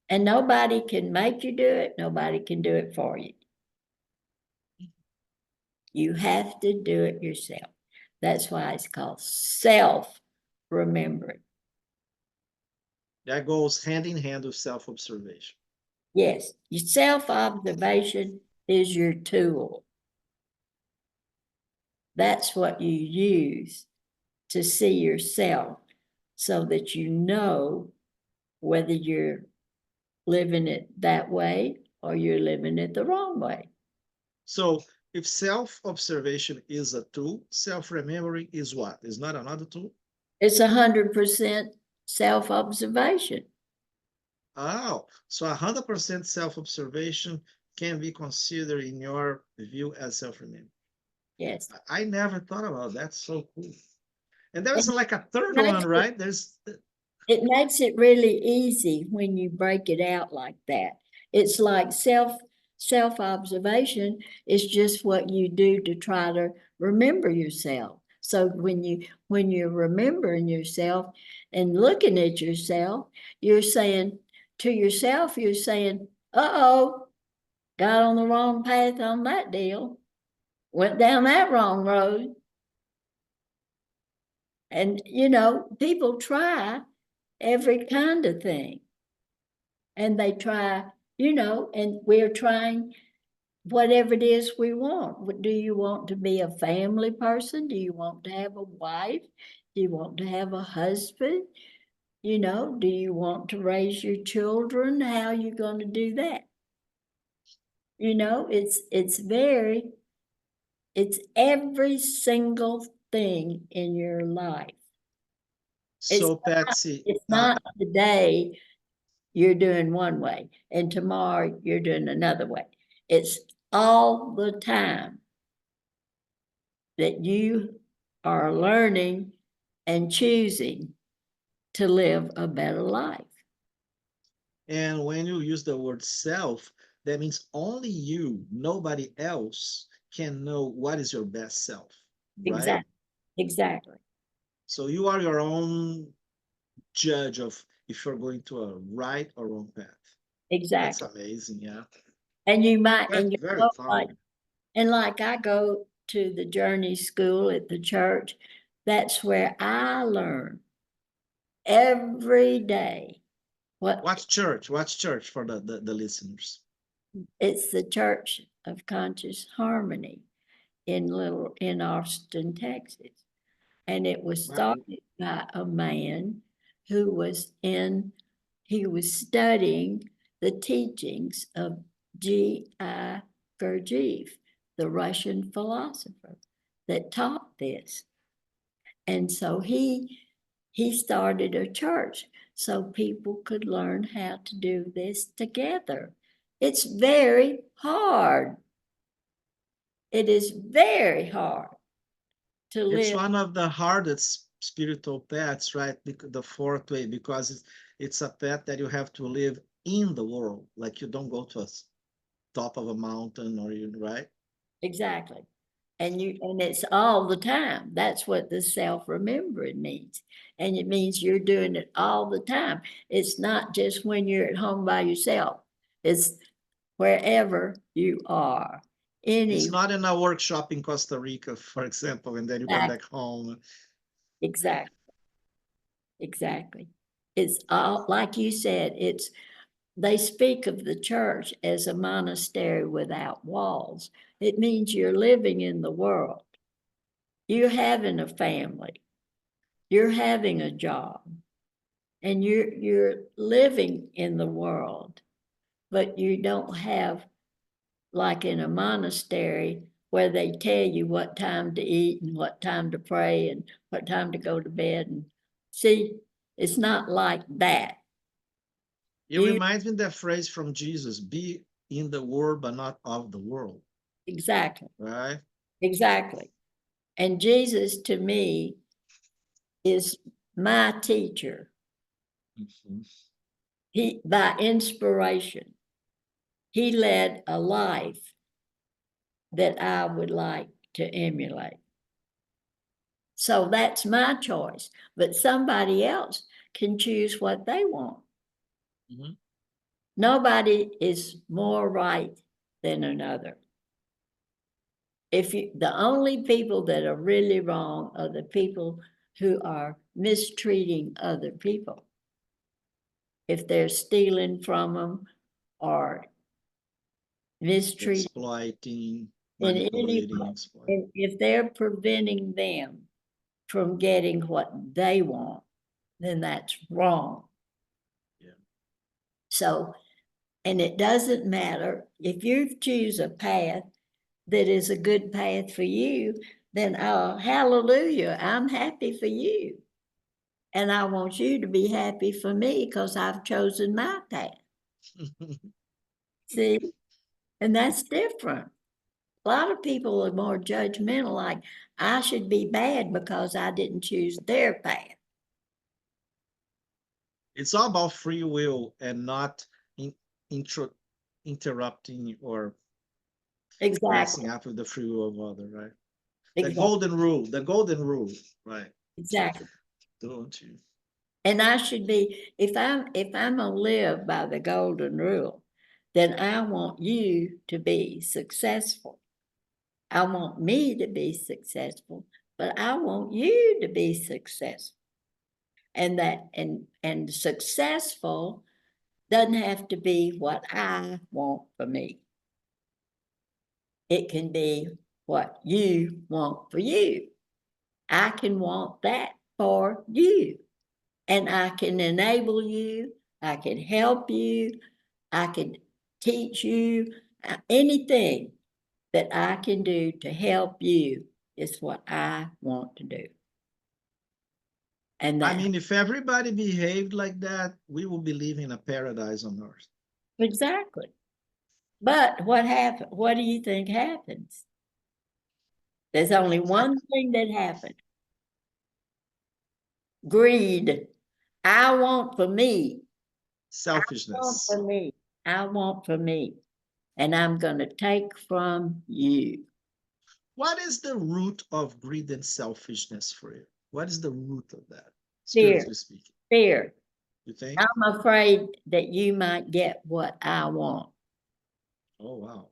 And nobody can make you do it. Nobody can do it for you. You have to do it yourself. That's why it's called self-remembering. That goes hand in hand with self-observation. Yes, your self-observation is your tool. That's what you use to see yourself so that you know whether you're living it that way or you're living it the wrong way. So if self-observation is a tool, self-remembering is what? Is not another tool? It's 100% self-observation. Oh, so 100% self-observation can be considered in your view as self-remembering. Yes. I never thought about that. So cool. And there's And like a third makes one, it- right? There's It makes it really easy when you break it out like that. It's like self-observation is just what you do to try to remember yourself. So when you're remembering yourself and looking at yourself, you're saying to yourself, you're saying, uh-oh, got on the wrong path on that deal, went down that wrong road. And, people try every kind of thing. And they try, and we're trying whatever it is we want. Do you want to be a family person? Do you want to have a wife? Do you want to have a husband? Do you want to raise your children? How are you going to do that? It's every single thing in your life. so Patsy. It's not today you're doing one way and tomorrow you're doing another way. It's all the time that you are learning and choosing to live a better life. And when you use the word self, that means only you, nobody else can know what is your best self, right? Exactly. So you are your own judge of if you're going to a right or wrong path. That's Exactly. amazing, yeah. And you might, That's and you very go powerful. like I go to the journey school at the church. That's where I learn every day. What's church? What's church for the listeners? It's the Church of Conscious Harmony in Austin, Texas. And it was Wow. started by a man who he was studying the teachings of G.I. Gurdjieff, the Russian philosopher that taught this. And so he started a church so people could learn how to do this together. It's very hard. It is very hard to It's live. one of the hardest spiritual paths, right? The fourth way, because it's a path that you have to live in the world. Like you don't go to a top of a mountain or you, right? Exactly. And it's all the time. That's what the self-remembering means. And it means you're doing it all the time. It's not just when you're at home by yourself. It's wherever you are. It's not in a workshop in Costa Rica, for example, and then you come back home. Exactly. Exactly. It's all, like you said, they speak of the church as a monastery without walls. It means you're living in the world. You're having a family. You're having a job. And you're living in the world. But you don't have, like in a monastery, where they tell you what time to eat and what time to pray and what time to go to bed. And see, it's not like that. It reminds me of that phrase from Jesus, be in the world, but not of the world. Exactly. Right? Exactly. And Jesus, to me, is my teacher. Mm-hmm. By inspiration, he led a life that I would like to emulate. So that's my choice. But somebody else can choose what they want. Mm-hmm. Nobody is more right than another. the only people that are really wrong are the people who are mistreating other people. If they're stealing from them or mistreating, Exploiting, in any, manipulating, exploiting. if they're preventing them from getting what they want, then that's wrong. Yeah. So, and it doesn't matter if you choose a path that is a good path for you, then hallelujah, I'm happy for you. And I want you to be happy for me because I've chosen my path. See? And that's different. A lot of people are more judgmental, like I should be bad because I didn't choose their path. It's all about free will and not interrupting or Exactly. messing up with the free will of other, right? Exactly. The golden rule, right? Exactly. Don't you? And I should be, if I'm gonna live by the golden rule, then I want you to be successful. I want me to be successful, but I want you to be successful. And that and successful doesn't have to be what I want for me. It can be what you want for you. I can want that for you. And I can enable you, I can help you, I can teach you. Anything that I can do to help you is what I want to do. And I that, mean, if everybody behaved like that, we will be living in a paradise on earth. exactly. But what happened? What do you think happens? There's only one thing that happened. Greed. I want for me. I want Selfishness. for me. I want for me. And I'm going to take from you. What is the root of greed and selfishness for you? What is the root of that, Fear. spiritually speaking? Fear. You think? I'm afraid that you might get what I want. Oh, wow.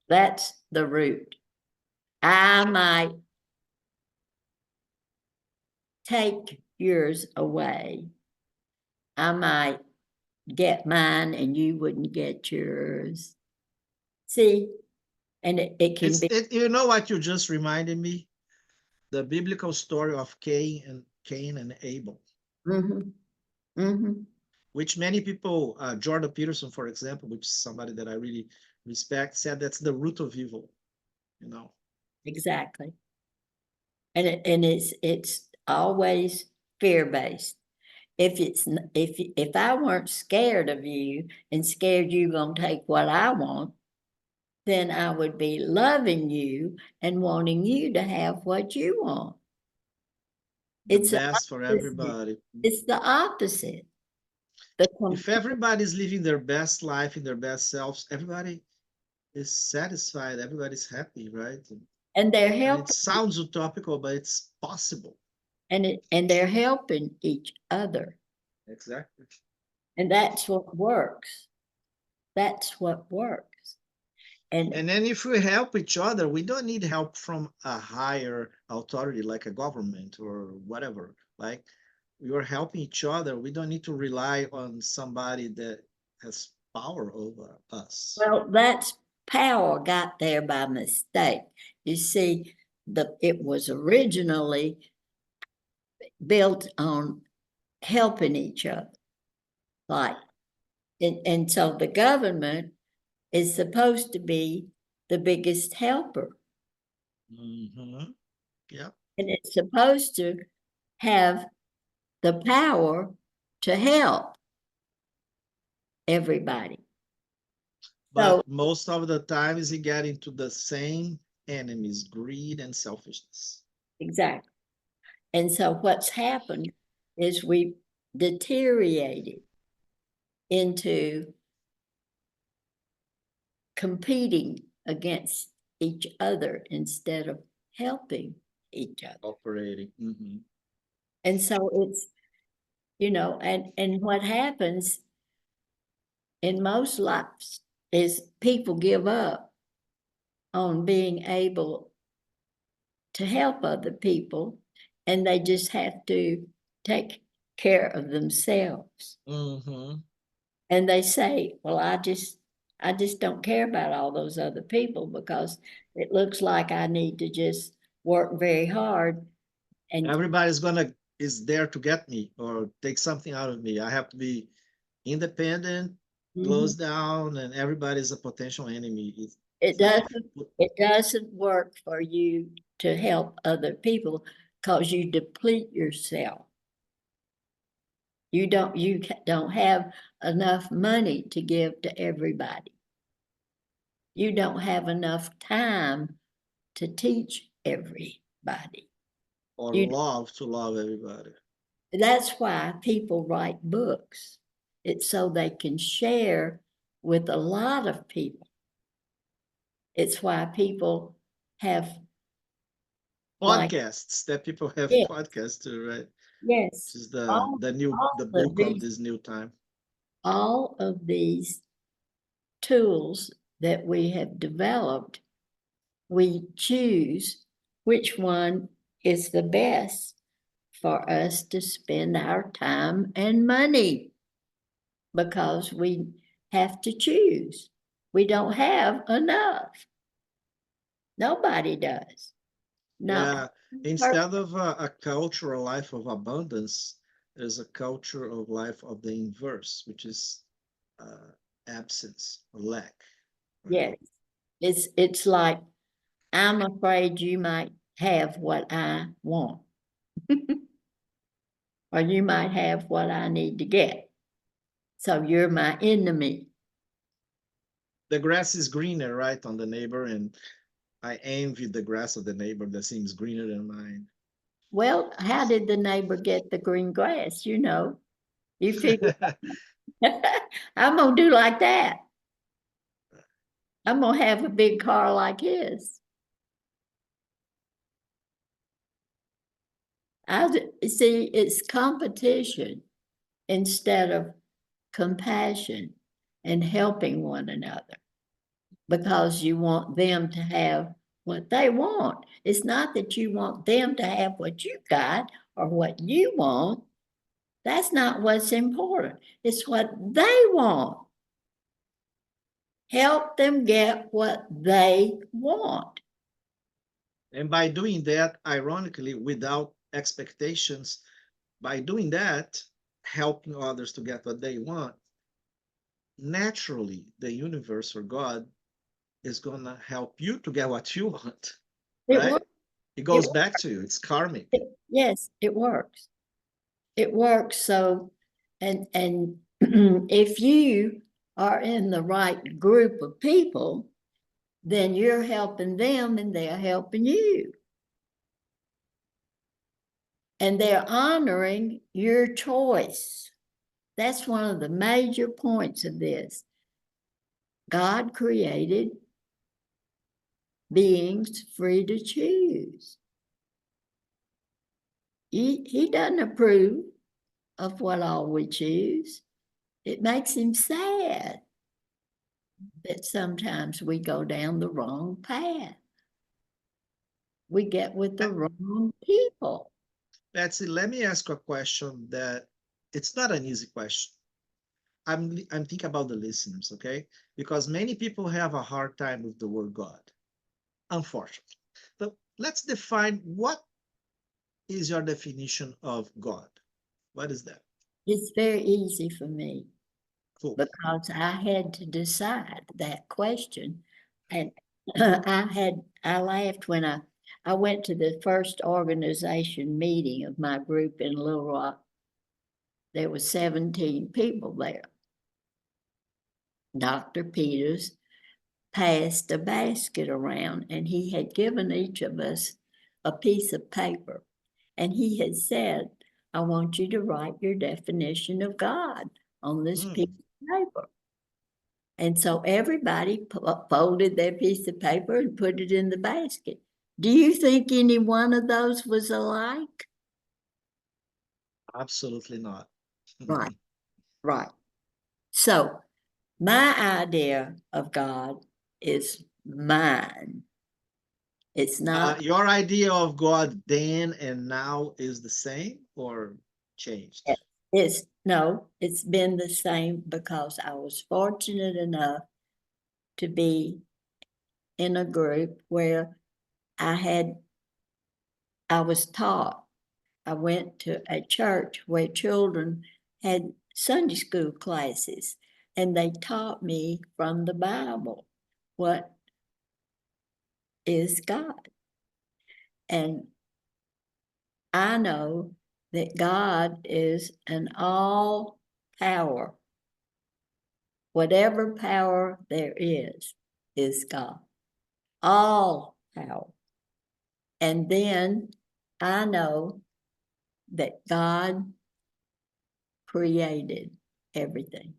That's the root. I might take yours away. I might get mine and you wouldn't get yours. See, and it can be. You know what you just reminded me? The biblical story of Cain and Abel, Mm-hmm, mm-hmm, which many people, Jordan Peterson, for example, which is somebody that I really respect, said that's the root of evil. You know, exactly. And it's always fear-based. If I weren't scared of you and scared you gonna take what I want, then I would be loving you and wanting you to have what you want. the It's the best for opposite. everybody. It's the opposite. If everybody's living their best life in their best selves, everybody is satisfied, everybody's happy, right? And they're And it helping, sounds utopical, but it's possible. and they're helping each other. Exactly. And that's what works. That's what works. And then if we help each other, we don't need help from a higher authority like a government or whatever. Like we are helping each other. We don't need to rely on somebody that has power over us. well, that's power got there by mistake. You see, it was originally built on helping each other. Like, and so the government is supposed to be the biggest helper. Mm-hmm. Yeah. And it's supposed to have the power to help everybody. So, But most of the time is you get into the same enemies, greed and selfishness. exactly. And so what's happened is we deteriorated into competing against each other instead of helping each other. Operating. Mm-hmm. And so it's, and what happens in most lives is people give up on being able to help other people, and they just have to take care of themselves. Mm-hmm. And they say, well, I just don't care about all those other people because it looks like I need to just work very hard. And is there to get me or take something out of me. I have to be independent, close down, and everybody's a potential enemy. it It's like doesn't work for you to help other people because you deplete yourself. You don't have enough money to give to everybody. You don't have enough time to teach everybody. or You, love to love everybody. that's why people write books. It's so they can share with a lot of people. It's why people have like, Podcasts that people have yes, podcasts too, right? yes, Which is all, the all of book of these, this new time. all of these tools that we have developed, we choose which one is the best for us to spend our time and money because we have to choose. We don't have enough. Nobody does. Not Yeah, instead of a cultural life of abundance, there's a culture of life of the inverse, which is uh, absence or lack, right? yes. It's like I'm afraid you might have what I want, or you might have what I need to get. So you're my enemy. The grass is greener, right, on the neighbor, and I envy the grass of the neighbor that seems greener than mine. Well, how did the neighbor get the green grass? You figure I'm gonna do like that. I'm gonna have a big car like his. I see it's competition instead of compassion and helping one another because you want them to have what they want. It's not that you want them to have what you got or what you want. That's not what's important. It's what they want. Help them get what they want. And by doing that, ironically, without expectations, by doing that, helping others to get what they want, naturally, the universe or God is going to help you to get what you want, It right? works. It It, goes back to you. It's karmic. yes, it works. It works. So, and if you are in the right group of people, then you're helping them and they're helping you. And they're honoring your choice. That's one of the major points of this. God created beings free to choose. He doesn't approve of what all we choose. It makes him sad that sometimes we go down the wrong path. We get with the wrong people. Patsy, let me ask you a question that it's not an easy question. I'm thinking about the listeners, okay? Because many people have a hard time with the word God, unfortunately. But let's define what is your definition of God? What is that? It's very easy for me Cool. because I had to decide that question. And I laughed when I went to the first organization meeting of my group in Little Rock. There were 17 people there. Dr. Peters passed a basket around and he had given each of us a piece of paper. And he had said, I want you to write your definition of God on this piece of paper. And so everybody folded their piece of paper and put it in the basket. Do you think any one of those was alike? Absolutely not. Right, right. So my idea of God is mine. It's not. Your idea of God then and now is the same or changed? It's been the same because I was fortunate enough to be in a group where I was taught. I went to a church where children had Sunday school classes, and they taught me from the Bible what is God. And I know that God is an all power. Whatever power there is God. All power. And then I know that God created everything.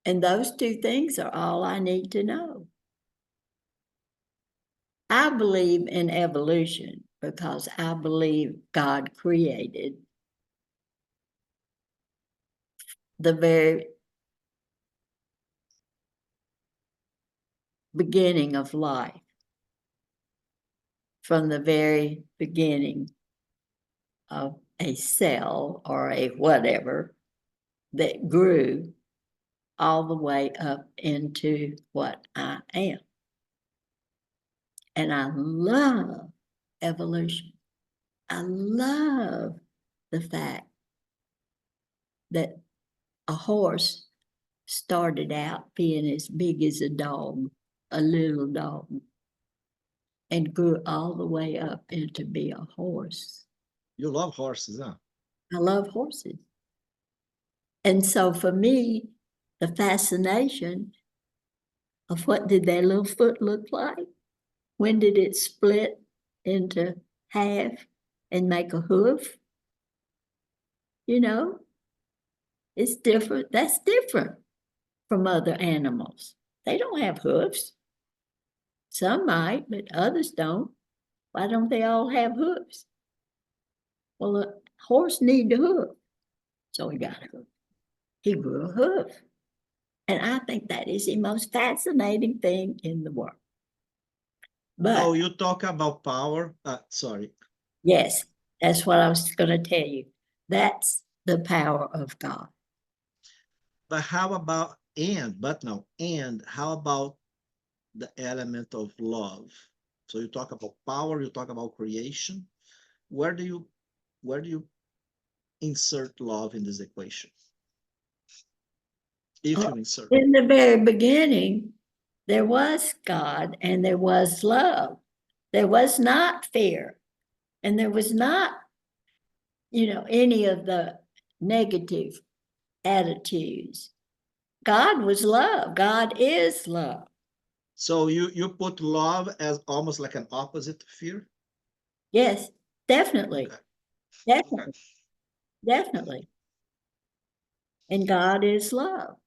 And those two things are all I need to know. I believe in evolution because I believe God created the very beginning of life. From the very beginning of a cell or a whatever that grew all the way up into what I am. And I love evolution. I love the fact that a horse started out being as big as a dog, a little dog, and grew all the way up into be a horse. You love horses, huh? I love horses. And so for me, the fascination of what did that little foot look like? When did it split into half and make a hoof? You know, it's different. That's different from other animals. They don't have hoofs. Some might, but others don't. Why don't they all have hoofs? Well, a horse needs a hoof, so he got a hoof. He grew a hoof. And I think that is the most fascinating thing in the world. But Oh, you talk about power. Sorry. yes, that's what I was going to tell you. That's the power of God. But how about and how about the element of love? So you talk about power, you talk about creation. Where do you insert love in this equation? If you insert. In the very beginning, there was God and there was love. There was not fear. And there was not, any of the negative attitudes. God was love. God is love. So you put love as almost like an opposite to fear? Yes, definitely. Okay. Definitely. Okay. Definitely. And God is love.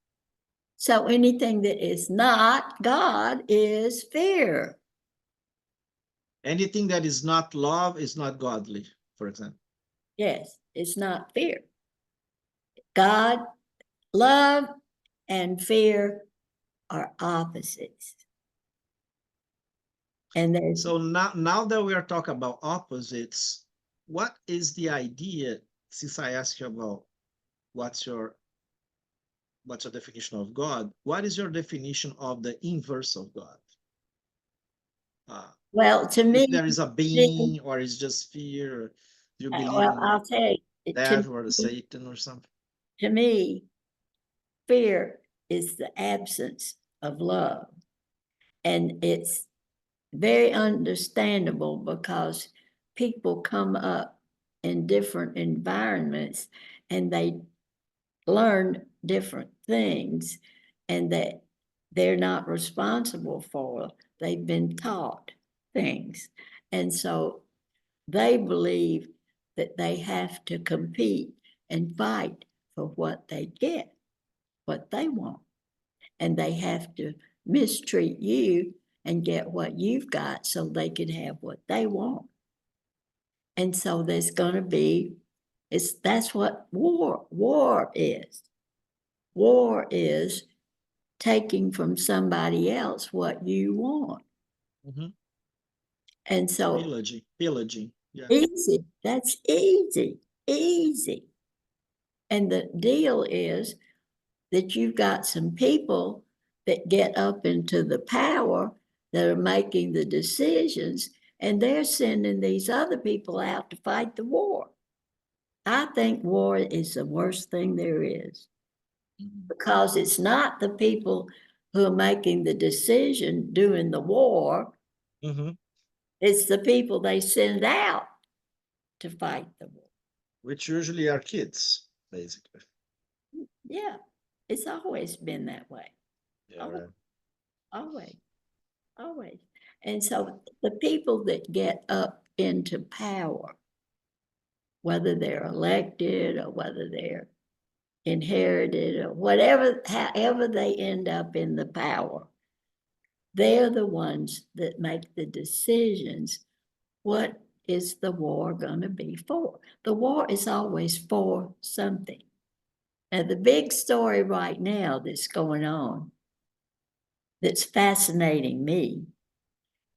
So anything that is not God is fear. Anything that is not love is not godly, for example. Yes, it's not fear. God, love, and fear are opposites. And there's So now that we are talking about opposites, what is the idea? Since I asked you about what's your definition of God, what is your definition of the inverse of God? well, to If me, there is a being or is just fear, you believe well, in I'll tell you, devil or Satan or something? to me, fear is the absence of love. And it's very understandable because people come up in different environments and they learn different things and that they're not responsible for. They've been taught things. And so they believe that they have to compete and fight for what they get, what they want. And they have to mistreat you and get what you've got so they can have what they want. And so there's going to be, that's what war is. War is taking from somebody else what you want. Mhm. And so Pillaging. Yeah. easy, that's easy, easy. And the deal is that you've got some people that get up into the power that are making the decisions, and they're sending these other people out to fight the war. I think war is the worst thing there is, because it's not the people who are making the decision doing the war, Mm-hmm. it's the people they send out to fight the war. Which usually are kids, basically. Yeah, it's always been that way. Yeah, right. Always, always. And so the people that get up into power, whether they're elected or whether they're inherited or whatever, however they end up in the power, they're the ones that make the decisions. What is the war going to be for? The war is always for something. And the big story right now that's going on, that's fascinating me,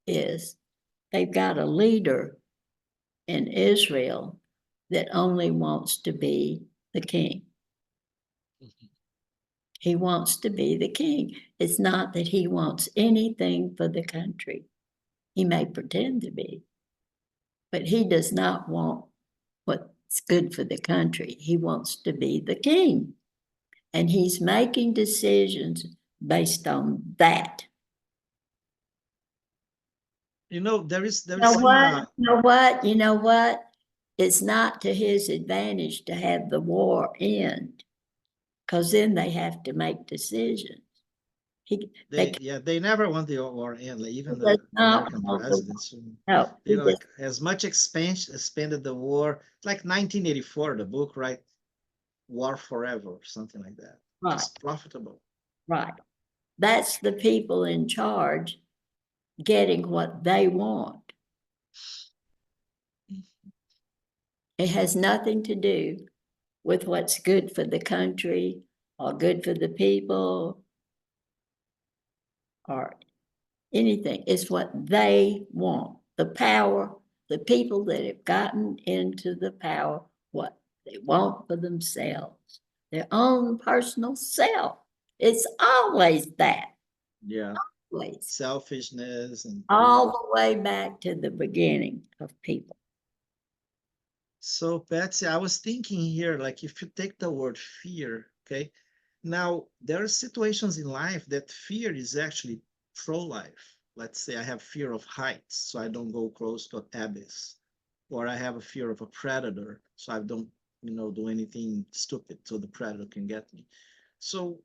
is they've got a leader in Israel that only wants to be the king. He wants to be the king. It's not that he wants anything for the country. He may pretend to be, but he does not want what's good for the country. He wants to be the king. And he's making decisions based on that. There is You know some what? You know what? You know what? It's not to his advantage to have the war end, because then they have to make decisions. they never want the war end, like He even does the not American want the presidents. no. They like as much expanded the war, like 1984, the book, right? War Forever, or something like that. Right, Just profitable. right. That's the people in charge getting what they want. It has nothing to do with what's good for the country or good for the people or anything. It's what they want. The power, the people that have gotten into the power, what they want for themselves, their own personal self. It's always that. Yeah. Always. Selfishness and All the way back to the beginning of people. so, Patsy, I was thinking here, like if you take the word fear, okay, now there are situations in life that fear is actually pro-life. Let's say I have fear of heights, so I don't go close to an abyss, or I have a fear of a predator, so I don't, do anything stupid so the predator can get me. So,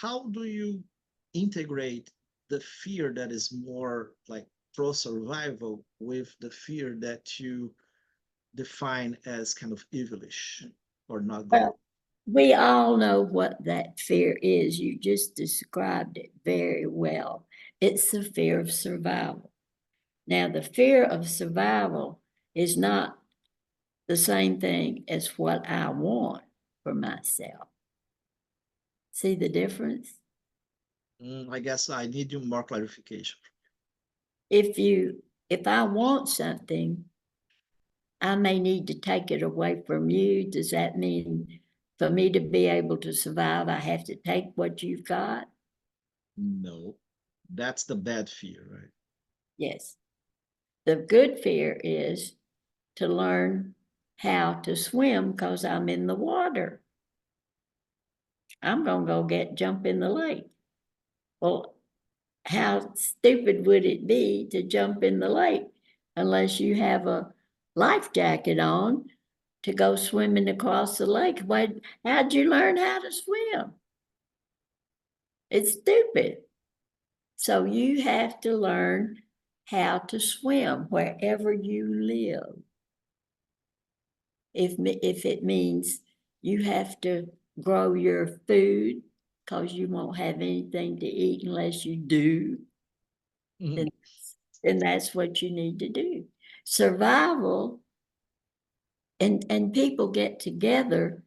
how do you integrate the fear that is more like pro-survival with the fear that you define as kind of evilish or not good? Well, we all know what that fear is. You just described it very well. It's the fear of survival. Now, the fear of survival is not the same thing as what I want for myself. See the difference? I guess I need you more clarification. If I want something, I may need to take it away from you. Does that mean for me to be able to survive, I have to take what you've got? No, that's the bad fear, right? Yes. The good fear is to learn how to swim because I'm in the water. I'm going to go jump in the lake. Well, how stupid would it be to jump in the lake unless you have a life jacket on to go swimming across the lake? How'd you learn how to swim? It's stupid. So you have to learn how to swim wherever you live. If it means you have to grow your food because you won't have anything to eat unless you do, Mhm. then that's what you need to do. Survival, and people get together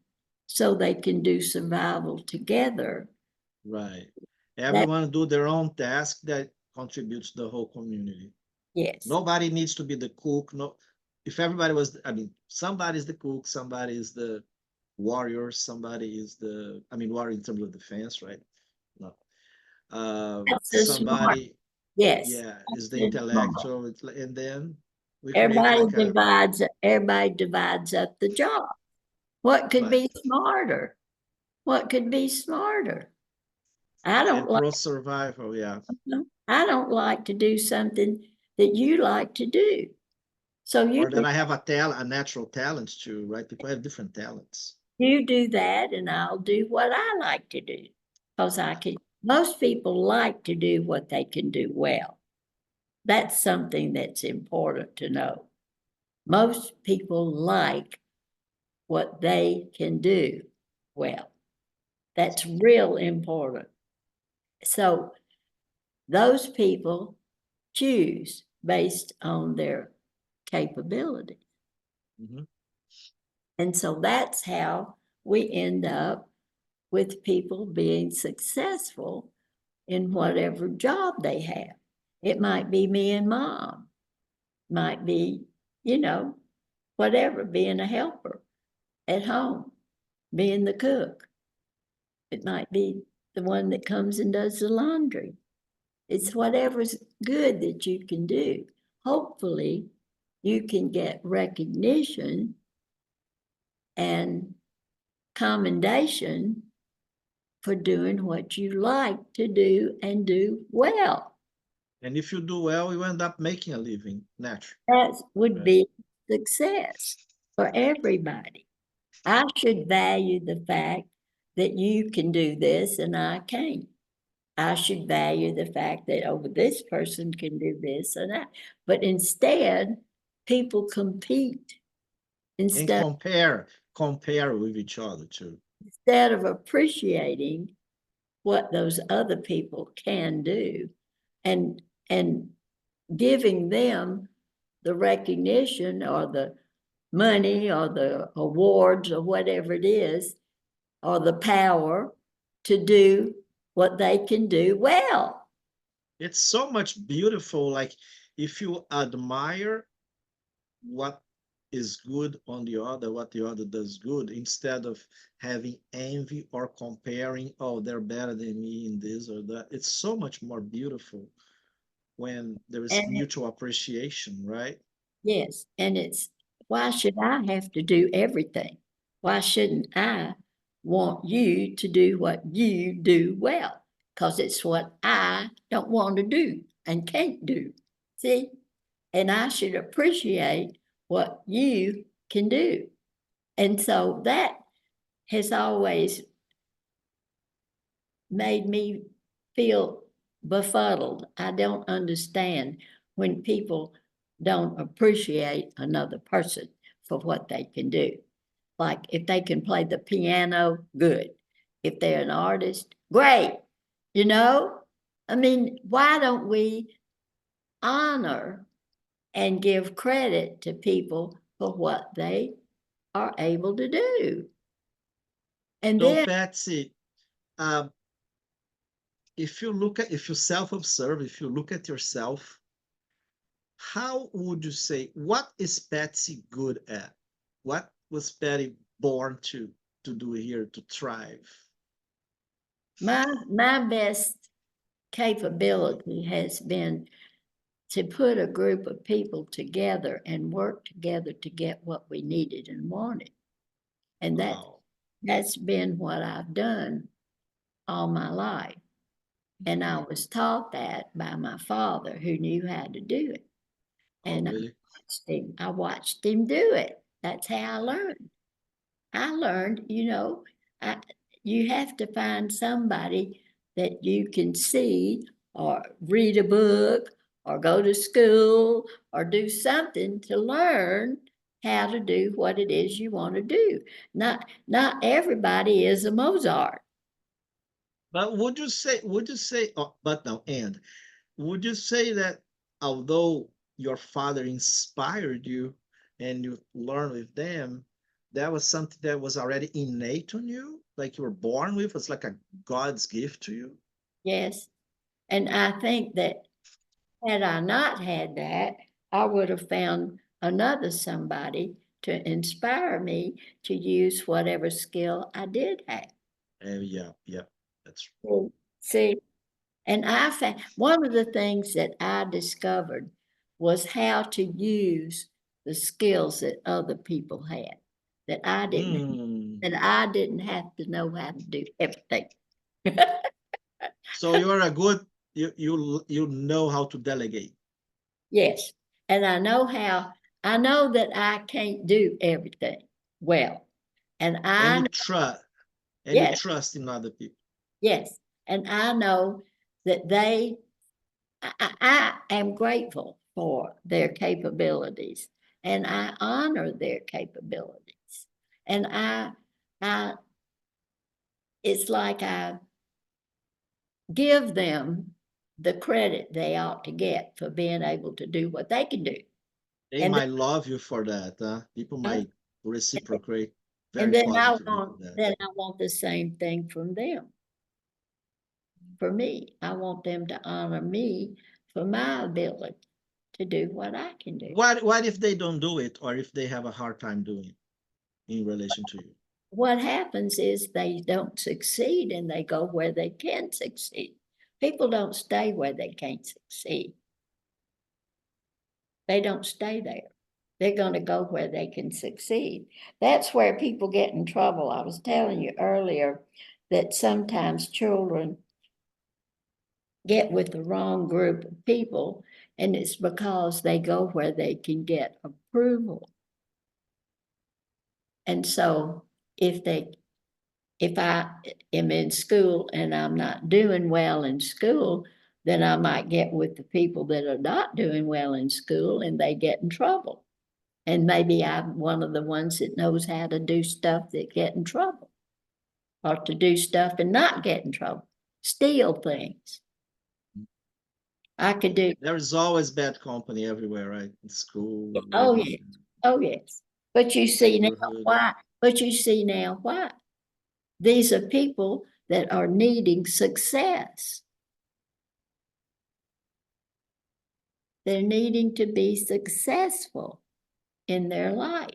so they can do survival together. Right. Everyone do their own task that contributes to the whole community. Yes, Nobody needs to be the cook. No, if everybody was, I mean, somebody's the cook, somebody is the warrior, somebody is the, I mean, warrior in terms of defense, right? No. that's a smart, Somebody, yes. yeah, is the That's a smart. intellectual, and then we create like a, Everybody divides up the job. What could right, be smarter? What could be smarter? I don't and like pro survival, yeah. I don't like to do something that you like to do. So Or that I have a talent, a natural talent too, right? People have different talents. you do that and I'll do what I like to do. Because most people like to do what they can do well. That's something that's important to know. Most people like what they can do well. That's real important. So those people choose based on their capability. Mhm. And so that's how we end up with people being successful in whatever job they have. It might be me and mom, might be, whatever, being a helper at home, being the cook. It might be the one that comes and does the laundry. It's whatever's good that you can do. Hopefully, you can get recognition and commendation for doing what you like to do and do well. And if you do well, you end up making a living naturally, That would right? be success for everybody. I should value the fact that you can do this and I can't. I should value the fact that, oh, this person can do this and that. But instead, people compete And instead compare with each other too. instead of appreciating what those other people can do and and giving them the recognition or the money or the awards or whatever it is or the power to do what they can do well. It's so much beautiful. Like if you admire what is good on the other, what the other does good, instead of having envy or comparing, oh, they're better than me in this or that. It's so much more beautiful when there is And mutual appreciation, right? yes, and it's why should I have to do everything? Why shouldn't I want you to do what you do well? Because it's what I don't want to do and can't do. See? And I should appreciate what you can do. And so that has always made me feel befuddled. I don't understand when people don't appreciate another person for what they can do. Like if they can play the piano, good. If they're an artist, great. You know, I mean, why don't we honor and give credit to people for what they are able to do? And So, then Patsy, um, if you self-observe, if you look at yourself, how would you say, what is Patsy good at? What was Patty born to do here to thrive? my best capability has been to put a group of people together and work together to get what we needed and wanted. And Wow. that's been what I've done all my life. And I was taught that by my father who knew how to do it. Oh, And really? I watched him do it. That's how I learned. I, you have to find somebody that you can see or read a book or go to school or do something to learn how to do what it is you want to do. Not everybody is a Mozart. But oh, but no, and would you say that although your father inspired you and you learned with them, that was something that was already innate on you, like you were born with, it's like a God's gift to you? Yes. And I think that had I not had that, I would have found another somebody to inspire me to use whatever skill I did have. Yeah, yeah, that's Well, see, and I found one of the things that I discovered was how to use the skills that other people had, that I didn't have to know how to do everything. So you're a good, you know how to delegate. Yes, and I know that I can't do everything well. And And I, you yes, trust in other people. yes, and I know that I am grateful for their capabilities and I honor their capabilities. And I, it's like I give them the credit they ought to get for being able to do what they can do. They And might love you for that, huh? People then, might reciprocate and very then positively to that. I want the same thing from them. For me, I want them to honor me for my ability to do what I can do. What if they don't do it, or if they have a hard time doing it in relation to you? What happens is they don't succeed and they go where they can succeed. People don't stay where they can't succeed. They don't stay there. They're going to go where they can succeed. That's where people get in trouble. I was telling you earlier that sometimes children get with the wrong group of people, and it's because they go where they can get approval. And so if I am in school and I'm not doing well in school, then I might get with the people that are not doing well in school and they get in trouble. And maybe I'm one of the ones that knows how to do stuff that get in trouble, or to do stuff and not get in trouble, steal things. I could do, There is always bad company everywhere, right? In school, oh work, yes, oh yes. But you see now neighborhood. why, but you see now why. These are people that are needing success. They're needing to be successful in their life.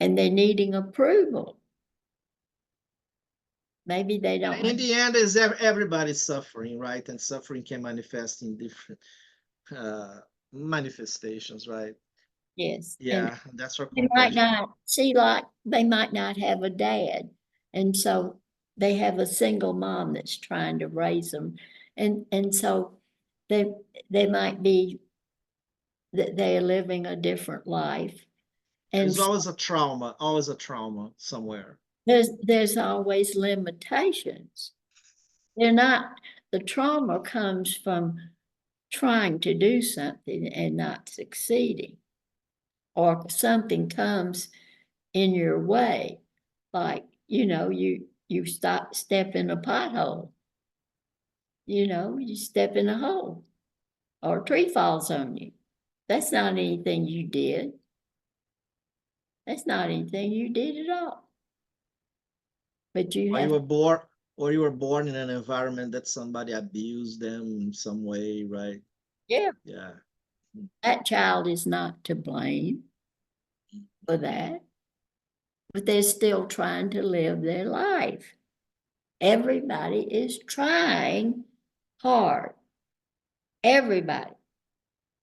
And they're needing approval. Maybe they don't. In the end, is everybody's suffering, right? And suffering can manifest in different uh, manifestations, right? Yes. And Yeah, that's our they might compassion. not see, like they might not have a dad. And so they have a single mom that's trying to raise them. And so they they might be that they're living a different life. And There's always a trauma somewhere. there's always limitations. They're not, the trauma comes from trying to do something and not succeeding, or something comes in your way, like you step in a pothole, you step in a hole, or a tree falls on you. That's not anything you did. That's not anything you did at all. But you Or have, you were born in an environment that somebody abused them in some way, right? yeah, Yeah. that child is not to blame for that, but they're still trying to live their life. Everybody is trying hard. Everybody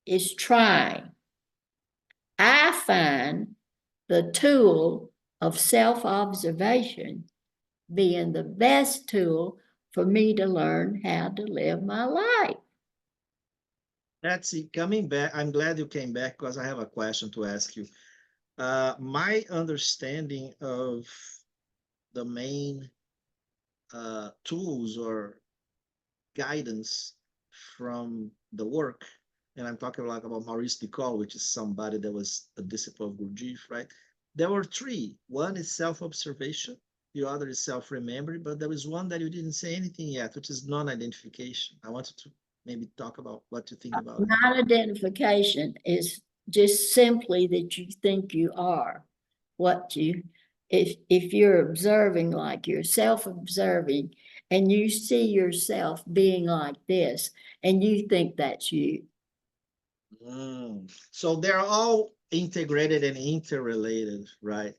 is trying. I find the tool of self-observation being the best tool for me to learn how to live my life. Patsy, coming back, I'm glad you came back because I have a question to ask you. My understanding of the main tools or guidance from the work, and I'm talking like about Maurice Nicole, which is somebody that was a disciple of Gurdjieff, right? There were three. One is self-observation, the other is self-remembering, but there is one that you didn't say anything yet, which is non-identification. I wanted to maybe talk about what you think about it. Non-identification is just simply that you think you are what you, if you're observing, like you're self-observing and you see yourself being like this, and you think that's you. So they're all integrated and interrelated, right?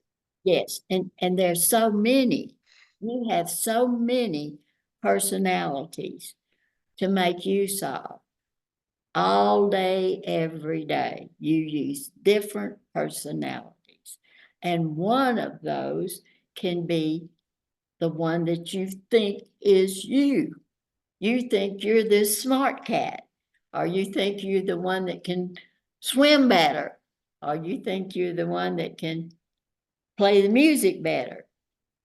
Yes, and there's so many. You have so many personalities to make use of all day, every day. You use different personalities. And one of those can be the one that you think is you. You think you're this smart cat, or you think you're the one that can swim better, or you think you're the one that can play the music better.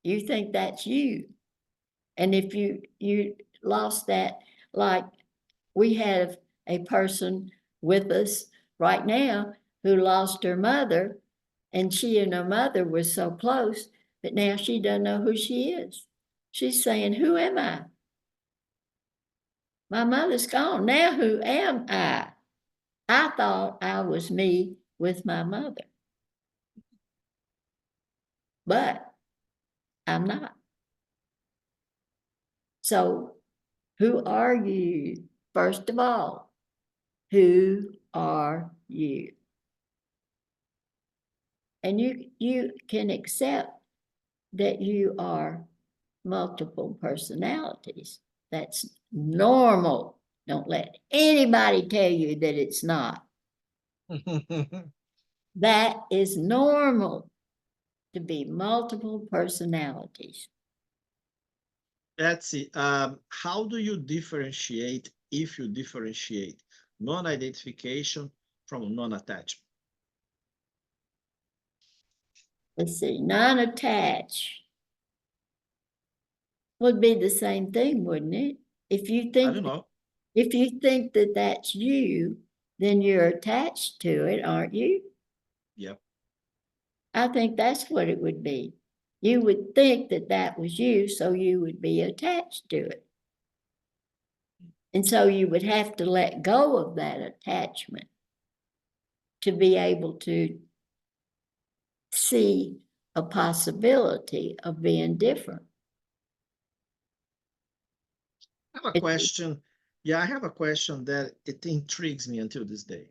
You think that's you. And if you lost that, like we have a person with us right now who lost her mother, and she and her mother were so close, but now she doesn't know who she is. She's saying, who am I? My mother's gone. Now who am I? I thought I was me with my mother, but I'm not. So who are you? First of all, who are you? And you can accept that you are multiple personalities. That's normal. Don't let anybody tell you that it's not. That is normal, to be multiple personalities. Patsy, how do you differentiate, if you differentiate, non-identification from non-attachment? Let's see, non-attached would be the same thing, wouldn't it? If you I think don't know. if you think that that's you, then you're attached to it, aren't you? Yep. I think that's what it would be. You would think that that was you, so you would be attached to it. And so you would have to let go of that attachment to be able to see a possibility of being different. I have a question. Yeah, I have a question that it intrigues me until this day.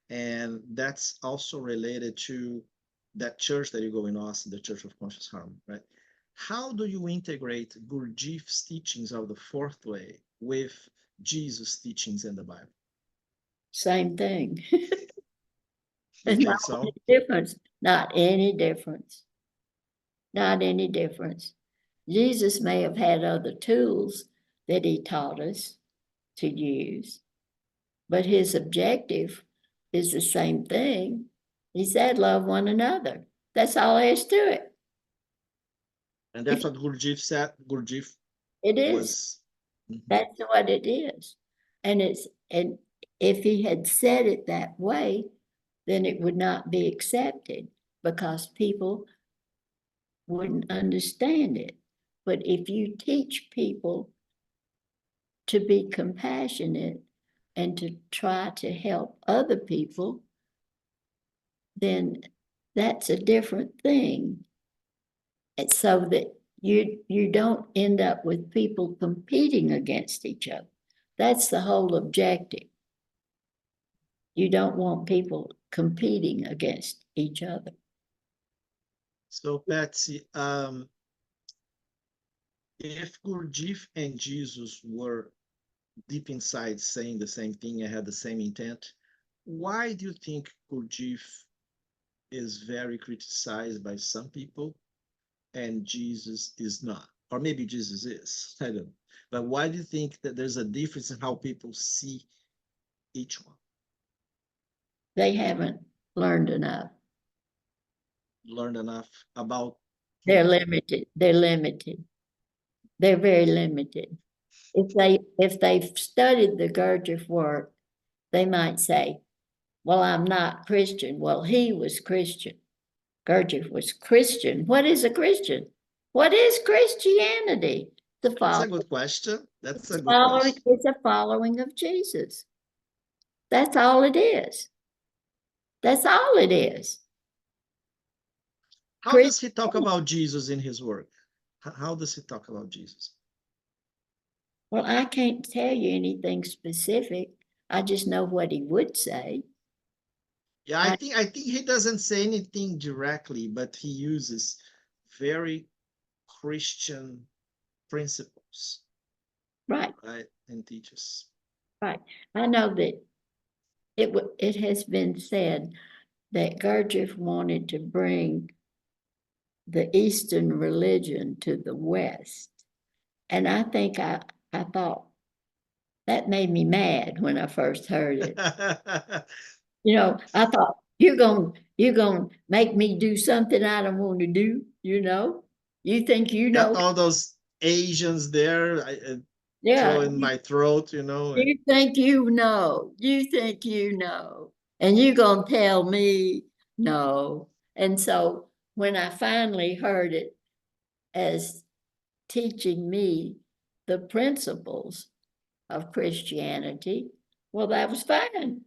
And that's also related to that church that you go in Austin, the Church of Conscious Harmony, right? How do you integrate Gurdjieff's teachings of the fourth way with Jesus' teachings in the Bible? Same thing. You There's not think so? any difference. Not any difference. Not any difference. Jesus may have had other tools that he taught us to use, but his objective is the same thing. He said, love one another. That's all there is to it. And that's what Gurdjieff said. Gurdjieff It is. was. That's what it is. And if he had said it that way, then it would not be accepted because people wouldn't understand it. But if you teach people to be compassionate and to try to help other people, then that's a different thing. And so that you don't end up with people competing against each other. That's the whole objective. You don't want people competing against each other. So, Patsy, if Gurdjieff and Jesus were deep inside saying the same thing and had the same intent, why do you think Gurdjieff is very criticized by some people and Jesus is not? Or maybe Jesus is, I don't know. But why do you think that there's a difference in how people see each one? They haven't learned enough. Learned enough about They're limited. They're limited. They're very limited. If they've studied the Gurdjieff work, they might say, well, I'm not Christian. Well, he was Christian. Gurdjieff was Christian. What is a Christian? What is Christianity? That's a good question. That's a good question. It's a following of Jesus. That's all it is. That's all it is. How does he talk about Jesus in his work? How does he talk about Jesus? Well, I can't tell you anything specific. I just know what he would say. Yeah, I think he doesn't say anything directly, but he uses very Christian principles, Right, right, and teaches. right. I know that it has been said that Gurdjieff wanted to bring the Eastern religion to the West. And I think I thought that made me mad when I first heard it. I thought, you're gonna make me do something I don't want to do, You think you Got know? all those Asians there Yeah, throwing my throat. you think you know. You think you know. And you gonna tell me no. And so when I finally heard it as teaching me the principles of Christianity, well, that was fine.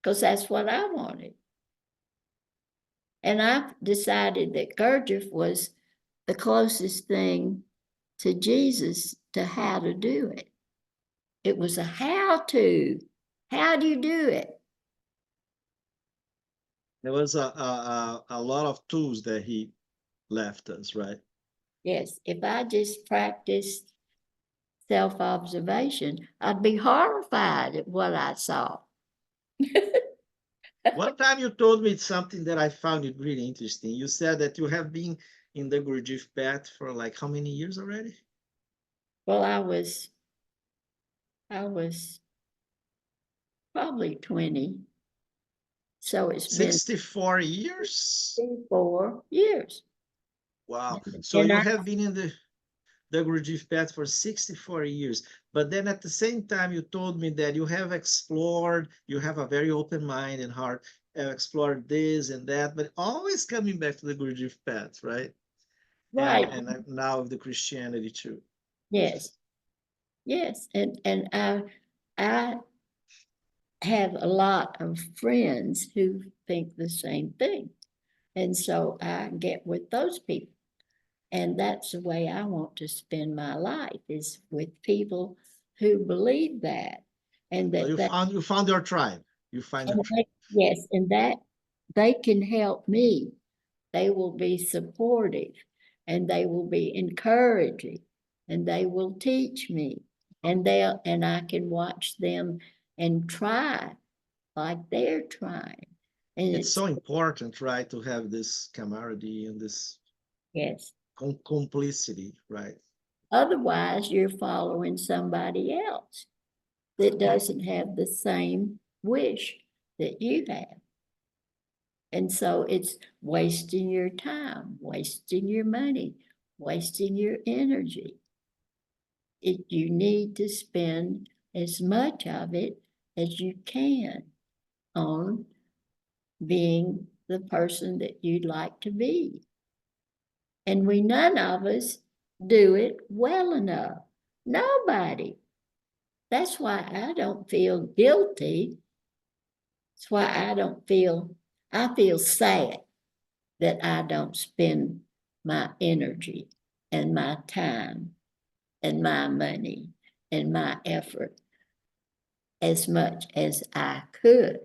Because that's what I wanted. And I decided that Gurdjieff was the closest thing to Jesus to how to do it. It was a how to. How do you do it? There was a lot of tools that he left us, right? Yes, if I just practiced self-observation, I'd be horrified at what I saw. One time you told me something that I found it really interesting. You said that you have been in the Gurdjieff path for like how many years already? Well, I was probably 20. So it's been 64 years? 4 years. Wow. So And you I, have been in the Gurdjieff path for 64 years. But then at the same time, you told me that you have explored, you have a very open mind and heart, explored this and that, but always coming back to the Gurdjieff path, right? right, And now the Christianity too. yes, yes. And I have a lot of friends who think the same thing. And so I get with those people. And that's the way I want to spend my life, is with people who believe that. And So you found your tribe. You find your tribe. yes, and that they can help me. They will be supportive, and they will be encouraging, and they will teach me. And I can watch them and try like they're trying. And It's it's so important, right, to have this camaraderie and this yes. complicity, right? Otherwise, you're following somebody else that doesn't have the same wish that you have. And so it's wasting your time, wasting your money, wasting your energy. You need to spend as much of it as you can on being the person that you'd like to be. And none of us do it well enough. Nobody. That's why I don't feel guilty. That's why I feel sad that I don't spend my energy and my time and my money and my effort as much as I could.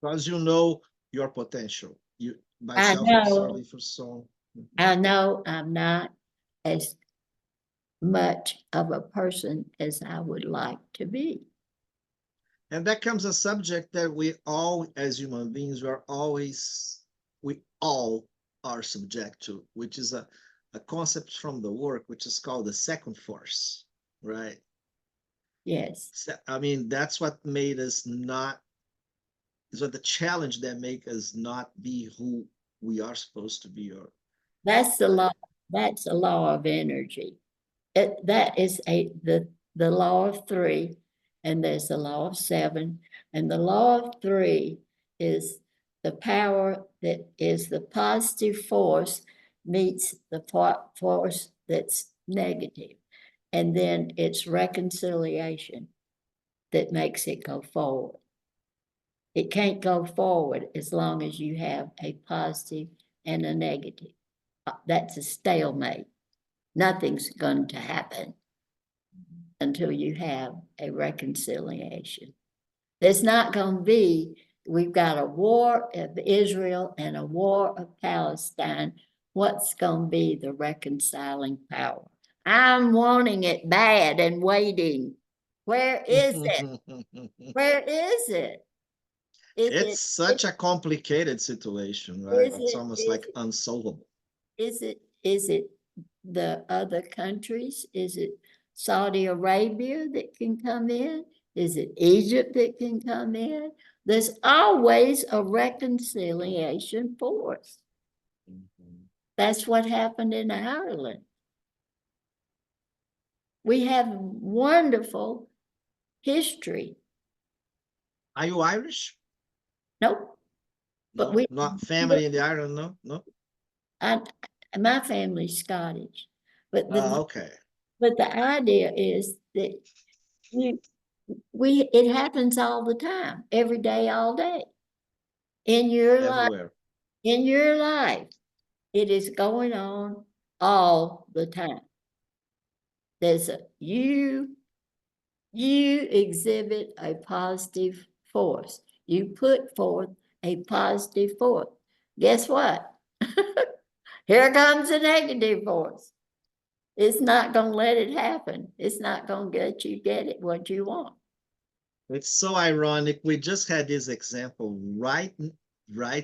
Because you know your potential. You by I know, self-observing for so. Mhm. I know I'm not as much of a person as I would like to be. And that comes a subject that we all, as human beings, we all are subject to, which is a concept from the work, which is called the second force, right? Yes, So, I mean, that's what made us not, is what the challenge that make us not be who we are supposed to be, or that's the right? law. That's a law of energy. That is the law of three, and there's the law of seven. And the law of three is the power that is the positive force meets the force that's negative. And then it's reconciliation that makes it go forward. It can't go forward as long as you have a positive and a negative. That's a stalemate. nothing's going to happen until you have a reconciliation. There's not going to be, we've got a war of Israel and a war of Palestine. What's going to be the reconciling power? I'm wanting it bad and waiting. Where is it? Where is it? It's such a complicated situation, right? It's almost like unsolvable. Is it the other countries? Is it Saudi Arabia that can come in? Is it Egypt that can come in? There's always a reconciliation force. That's what happened in Ireland. We have wonderful history. Are you Irish? Nope. No, But we not family in the Ireland, no, no. My family's Scottish, but Okay. the idea is that it happens all the time, every day, all day. In your Everywhere. life, it is going on all the time. There's you exhibit a positive force. You put forth a positive force. Guess what? Here comes a negative force. It's not going to let it happen. It's not going to let you get it what you want. It's so ironic. We just had this example right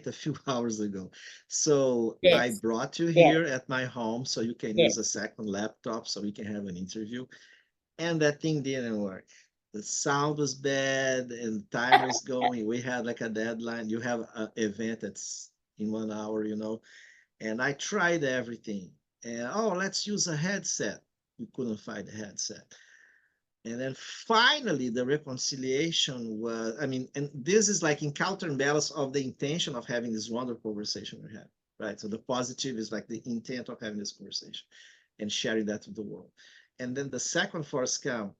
a few hours ago. So I Yes. brought you here at my home so you can use Yes. a second laptop so we can have an interview. And that thing didn't work. The sound was bad and time was going. We had like a deadline. You have an event that's in 1 hour, and I tried everything. And let's use a headset. We couldn't find a headset. And then finally, the reconciliation was, and this is like in counterbalance of the intention of having this wonderful conversation we had, right? So the positive is like the intent of having this conversation and sharing that with the world. And then the second force come,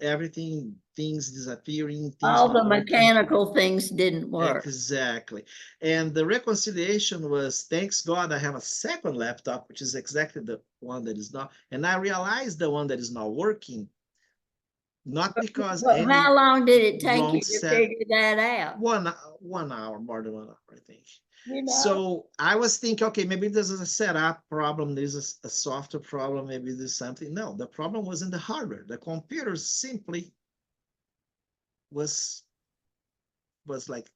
everything, things disappearing, things All the not working. mechanical things didn't work. Exactly. And the reconciliation was, thanks God, I have a second laptop, which is exactly the one that is not. And I realized the one that is not working, not because any How long did it take wrong you to set. figure that out? 1 hour, more than 1 hour, I think. You So I was thinking, okay, maybe this is a setup problem, there's a software problem, maybe there's something. No, the problem was in the hardware. The computer simply was like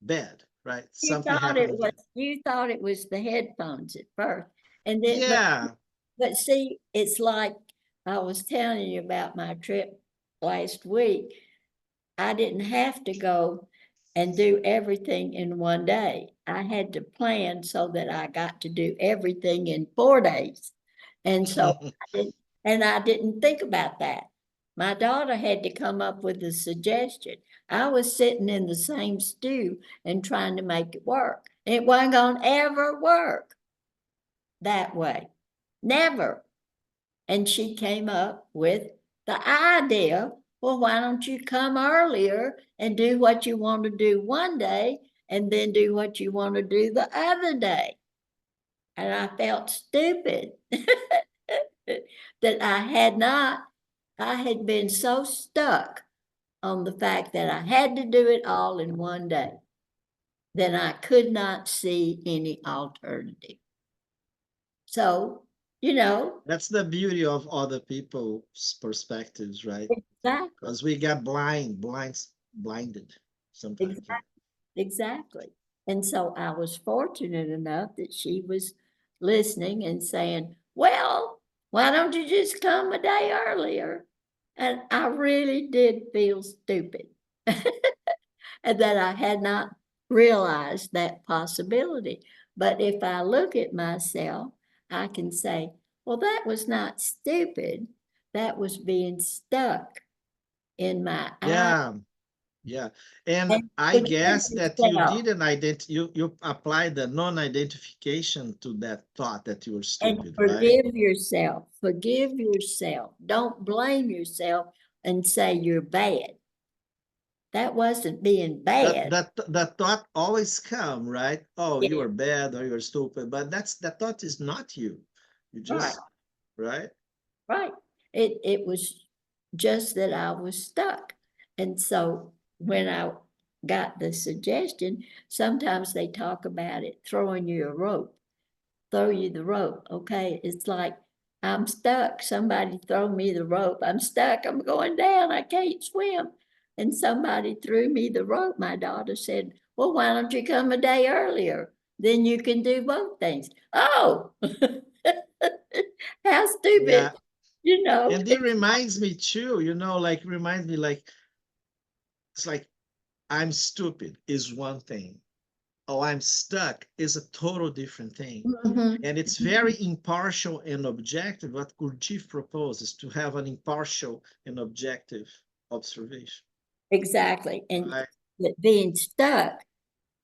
bad, right? Something happened. You thought it was the headphones at first, and then Yeah. But see, it's like I was telling you about my trip last week. I didn't have to go and do everything in one day. I had to plan so that I got to do everything in 4 days. And so I didn't think about that. My daughter had to come up with a suggestion. I was sitting in the same stew and trying to make it work. It wasn't going to ever work that way. Never. And she came up with the idea, well, why don't you come earlier and do what you want to do one day and then do what you want to do the other day? And I felt stupid that I had been so stuck on the fact that I had to do it all in one day that I could not see any alternative. So, that's the beauty of other people's perspectives, right? exactly. Because we get blinded sometimes. Exactly. And so I was fortunate enough that she was listening and saying, well, why don't you just come a day earlier? And I really did feel stupid and that I had not realized that possibility. But if I look at myself, I can say, well, that was not stupid. That was being stuck in my Yeah. Yeah. And and I forgive guess that you yourself. didn't you applied the non-identification to that thought that you were And stupid, right? forgive yourself. Forgive yourself. Don't blame yourself and say you're bad. That wasn't being That bad. that thought always come, right? Oh, you Yeah, are bad or you're stupid, but that thought is not you. You right. just right? Right. It was just that I was stuck. And so when I got the suggestion, sometimes they talk about it, throwing you a rope, throw you the rope. Okay. It's like, I'm stuck. Somebody throw me the rope. I'm stuck. I'm going down. I can't swim. And somebody threw me the rope. My daughter said, well, why don't you come a day earlier? Then you can do both things. Oh, how stupid, Yeah. you know. And it reminds me too, like reminds me like it's like I'm stupid is one thing. Oh, I'm stuck is a total different thing. Mhm. And it's very impartial and objective. What Gurdjieff proposes to have an impartial and objective observation, Exactly. And right? that being stuck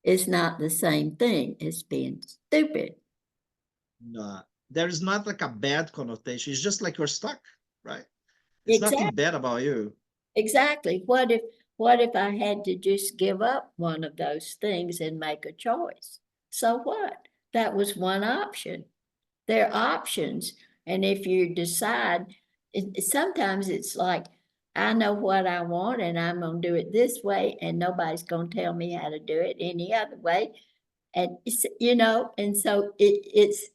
is not the same thing as being stupid. No, there is not like a bad connotation. It's just like you're stuck, right? It's nothing Exactly. bad about you. Exactly. What if I had to just give up one of those things and make a choice? So what? That was one option. They're options. And if you decide, sometimes it's like, I know what I want and I'm going to do it this way, and nobody's going to tell me how to do it any other way. And, and so it's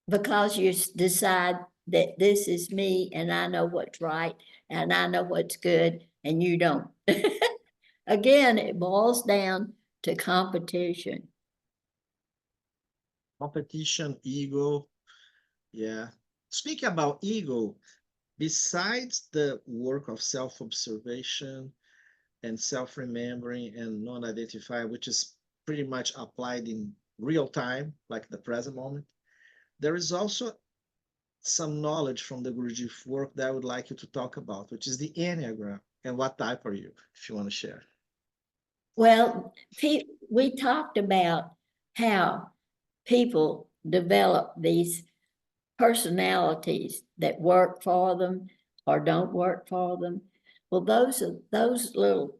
because you decide that this is me and I know what's right and I know what's good and you don't. Again, it boils down to competition. Competition, ego. Yeah. Speaking about ego, besides the work of self observation and self remembering and non identify, which is pretty much applied in real time, like the present moment, there is also some knowledge from the Gurdjieff work that I would like you to talk about, which is the Enneagram. And what type are you, if you want to share? Well, we talked about how people develop these personalities that work for them or don't work for them. Well, those little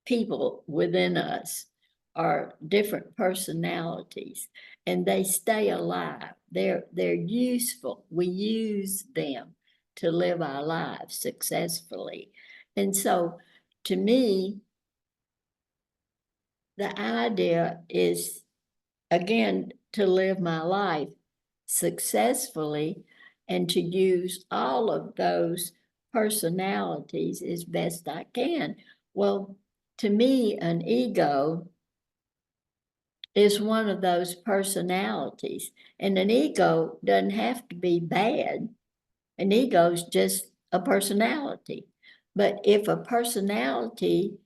people within us are different personalities, and they stay alive. They're useful. We use them to live our lives successfully. And so to me, the idea is, again, to live my life successfully and to use all of those personalities as best I can. Well, to me, an ego is one of those personalities, and an ego doesn't have to be bad. An ego is just a personality. But if a personality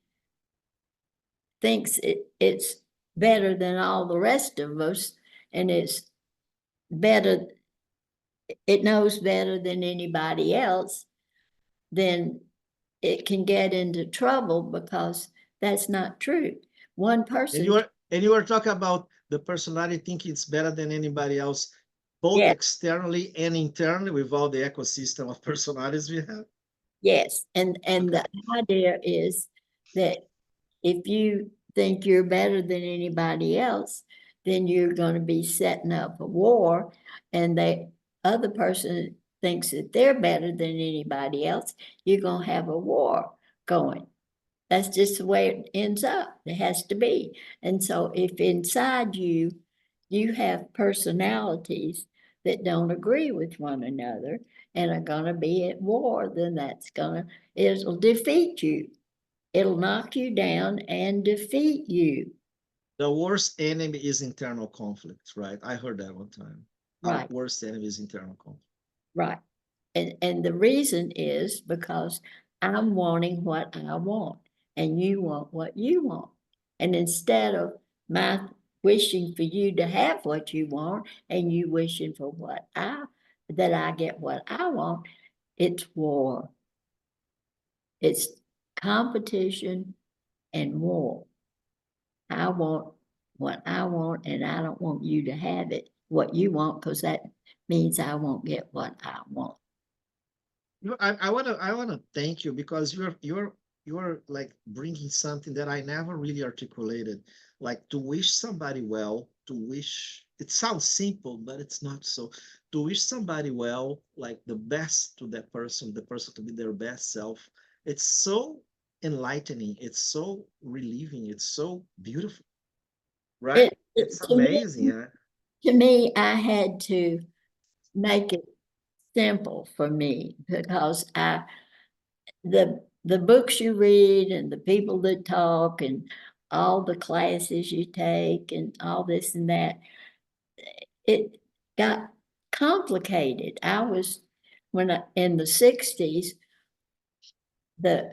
thinks it's better than all the rest of us, and it's better, it knows better than anybody else, then it can get into trouble because that's not true. One And person, you are talking about the personality thinking it's better than anybody else, both yes, externally and internally, with all the ecosystem of personalities we have. yes. And Okay. the idea is that if you think you're better than anybody else, then you're going to be setting up a war, and the other person thinks that they're better than anybody else, you're going to have a war going. That's just the way it ends up. It has to be. And so if inside you have personalities that don't agree with one another and are going to be at war, then it'll defeat you. It'll knock you down and defeat you. The worst enemy is internal conflict, right? I heard that one time. Our Right, worst enemy is internal conflict. right. And the reason is because I'm wanting what I want and you want what you want. And instead of my wishing for you to have what you want and you wishing for that I get what I want, it's war. It's competition and war. I want what I want, and I don't want you to have what you want, because that means I won't get what I want. I want to thank you because you're you're like bringing something that I never really articulated, like to wish somebody well, to wish, it sounds simple, but it's not so. To wish somebody well, like the best to that person, the person to be their best self. It's so enlightening. It's so relieving. It's so beautiful, right? It's amazing. To me, I had to make it simple for me because the books you read and the people that talk and all the classes you take and all this and that, it got complicated. I was in the 60s, the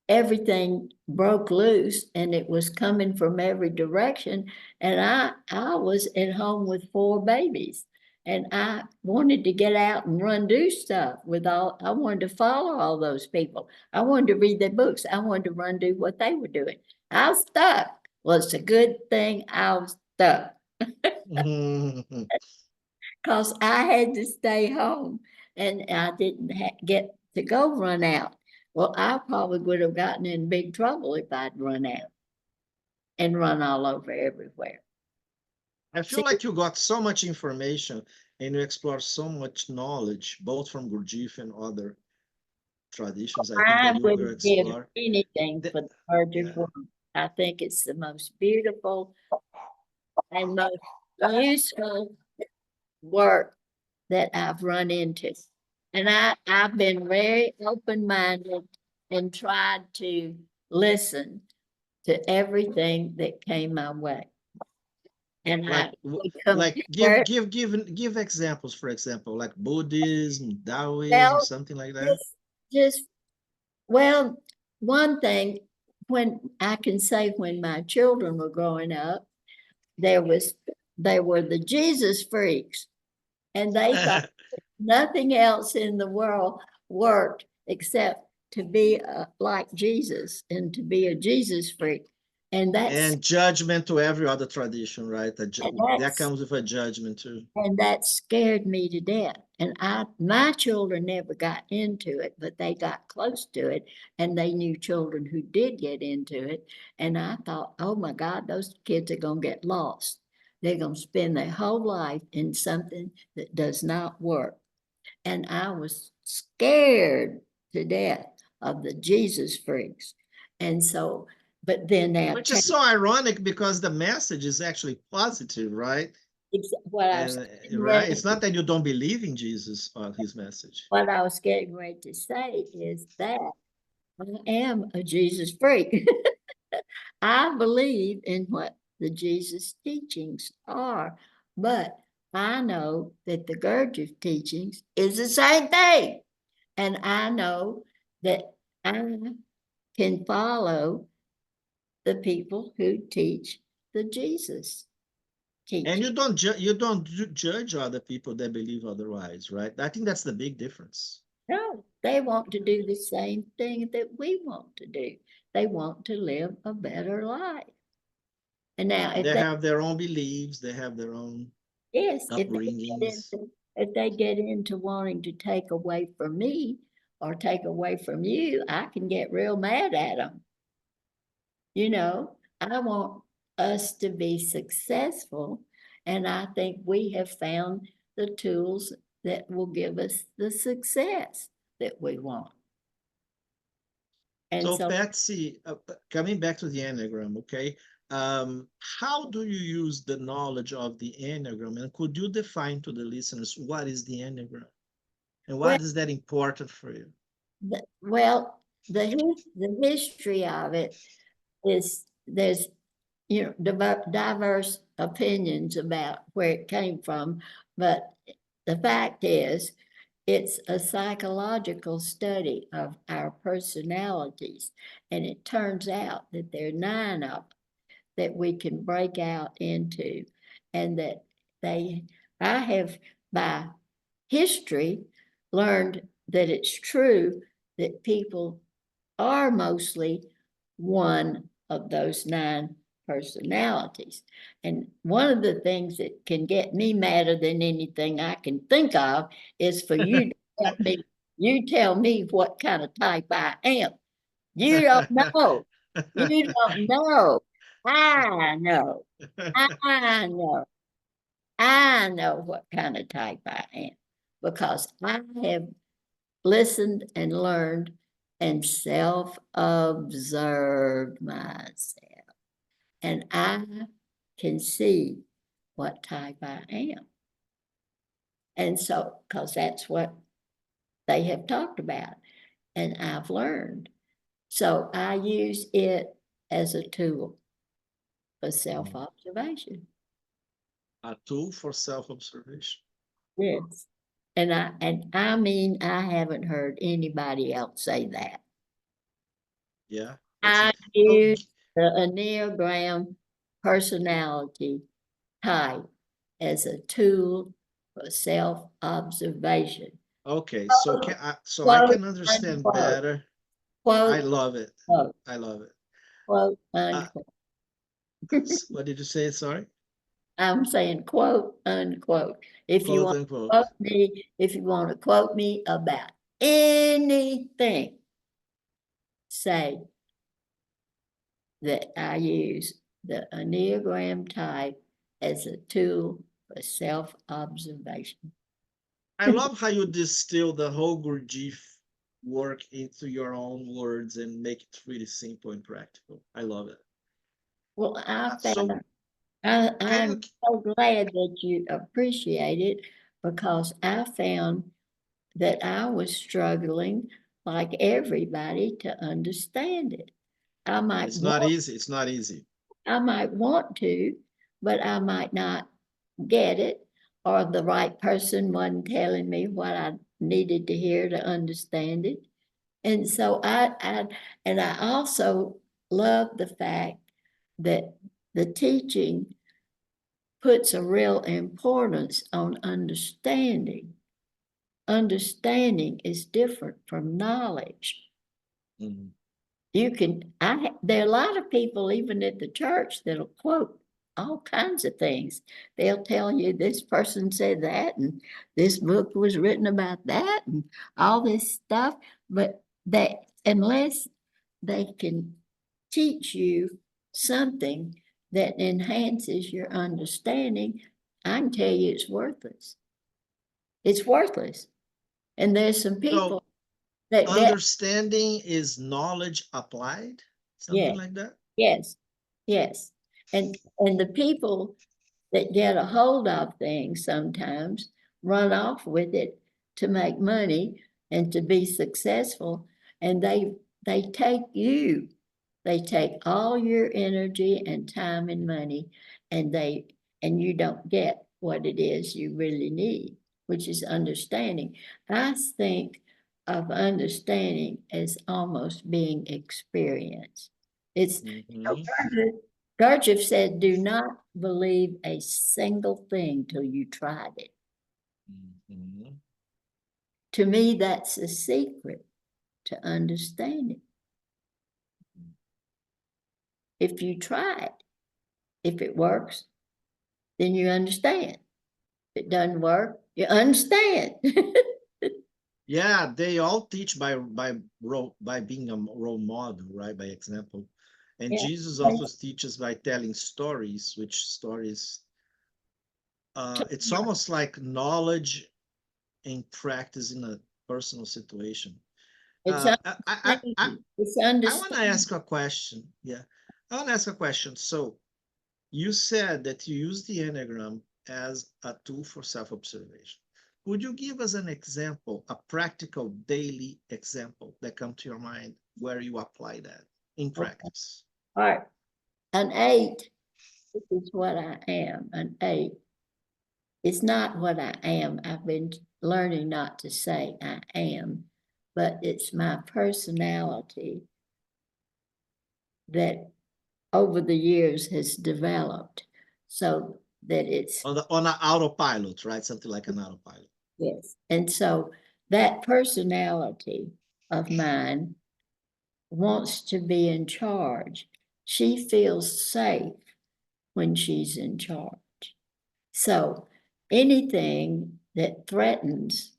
everything broke loose and it was coming from every direction. And I was at home with 4 babies and I wanted to get out and run do stuff I wanted to follow all those people. I wanted to read their books. I wanted to run do what they were doing. I was stuck. Well, it's a good thing I was stuck because I had to stay home and I didn't get to go run out. Well, I probably would have gotten in big trouble if I'd run out and run all over everywhere. I feel See, like you got so much information and you explore so much knowledge, both from Gurdjieff and other traditions, I think I that you would give explore. anything The, for the Gurdjieff yeah. work. I think it's the most beautiful and most useful work that I've run into. And I've been very open-minded and tried to listen to everything that came my way. And I would Like give compare, give examples, for example, like Buddhism, Taoism, well, something like that. just well, one thing when I can say when my children were growing up, there was they were the Jesus freaks, and they thought nothing else in the world worked except to be like Jesus and to be a Jesus freak. And And judgment to every other tradition, right? That that's comes with a judgment too. and that scared me to death. And my children never got into it, but they got close to it, and they knew children who did get into it. And I thought, oh my God, those kids are gonna get lost. They're gonna spend their whole life in something that does not work. And I was scared to death of the Jesus freaks. And so, but then now Which is so ironic because the message is actually positive, right? what I was And getting right, ready it's not that you don't believe in Jesus or his message. what I was getting ready to say is that I am a Jesus freak. I believe in what the Jesus teachings are, but I know that the Gurdjieff teachings is the same thing. And I know that I can follow the people who teach the Jesus And teaching. you don't judge other people that believe otherwise, right? I think that's the big difference. No, they want to do the same thing that we want to do. They want to live a better life. And now, They have their own beliefs, they have their own yes, upbringings. if they get into wanting to take away from me or take away from you, I can get real mad at them. You know, I want us to be successful, and I think we have found the tools that will give us the success that we want. And So, so, Patsy, coming back to the Enneagram, okay? How do you use the knowledge of the Enneagram? And could you define to the listeners what is the Enneagram? And why well, is that important for you? well, the history of it is there's diverse opinions about where it came from, but the fact is it's a psychological study of our personalities, and it turns out that there are 9 of them that we can break out into, and that they I have by history learned that it's true that people are mostly one of those 9 personalities. And one of the things that can get me madder than anything I can think of is for you to you tell me what kind of type I am. You don't know. You don't know. I know. I know. I know what kind of type I am because I have listened and learned and self-observed myself. And I can see what type I am. And so, because that's what they have talked about and I've learned. So I use it as a tool for self-observation. A tool for self-observation. Yes. And I mean, I haven't heard anybody else say that. Yeah. I Oh, use the Enneagram personality type as a tool for self-observation. okay. So I Quote, can understand unquote, better. I quote, love it. quote, I love it. quote, Uh, unquote. what did you say? Sorry. I'm saying quote, unquote. If you Quote want to unquote. quote me, if you want to quote me about anything, say that I use the Enneagram type as a tool for self-observation. I love how you distill the whole Gurdjieff work into your own words and make it really simple and practical. I love it. Well, So can you? I'm so glad that you appreciate it because I found that I was struggling like everybody to understand it. I might It's not want, easy. It's not easy. I might want to, but I might not get it, or the right person wasn't telling me what I needed to hear to understand it. And so and I also love the fact that the teaching puts a real importance on understanding. Understanding is different from knowledge. Mhm. You can, there are a lot of people, even at the church, that'll quote all kinds of things. They'll tell you this person said that, and this book was written about that, and all this stuff. But that unless they can teach you something that enhances your understanding, I can tell you it's worthless. It's worthless. And there's some So people that get, understanding is knowledge applied, something yeah, like that. yes, yes. And the people that get a hold of things sometimes run off with it to make money and to be successful. And they take you, they take all your energy and time and money, and you don't get what it is you really need, which is understanding. I think of understanding as almost being experienced. It's Mhm. Gurdjieff said, do not believe a single thing till you tried it. Mhm. To me, that's the secret to understanding. If you try it, if it works, then you understand. If it doesn't work, you understand. Yeah, they all teach by being a role model, right? By example. And Yeah. Jesus also teaches by telling stories, which stories it's almost like knowledge and practice in a personal situation. It's Uh, I, I, I, understanding. It's I want to understanding. ask a question. Yeah, I want to ask a question. So you said that you use the Enneagram as a tool for self-observation. Would you give us an example, a practical daily example that come to your mind where you apply that in Okay. practice? All right. An 8 is what I am. An 8 is not what I am. I've been learning not to say I am, but it's my personality that over the years has developed so that it's, On an autopilot, right? Something like an autopilot. yes. And so that personality of mine wants to be in charge. She feels safe when she's in charge. So anything that threatens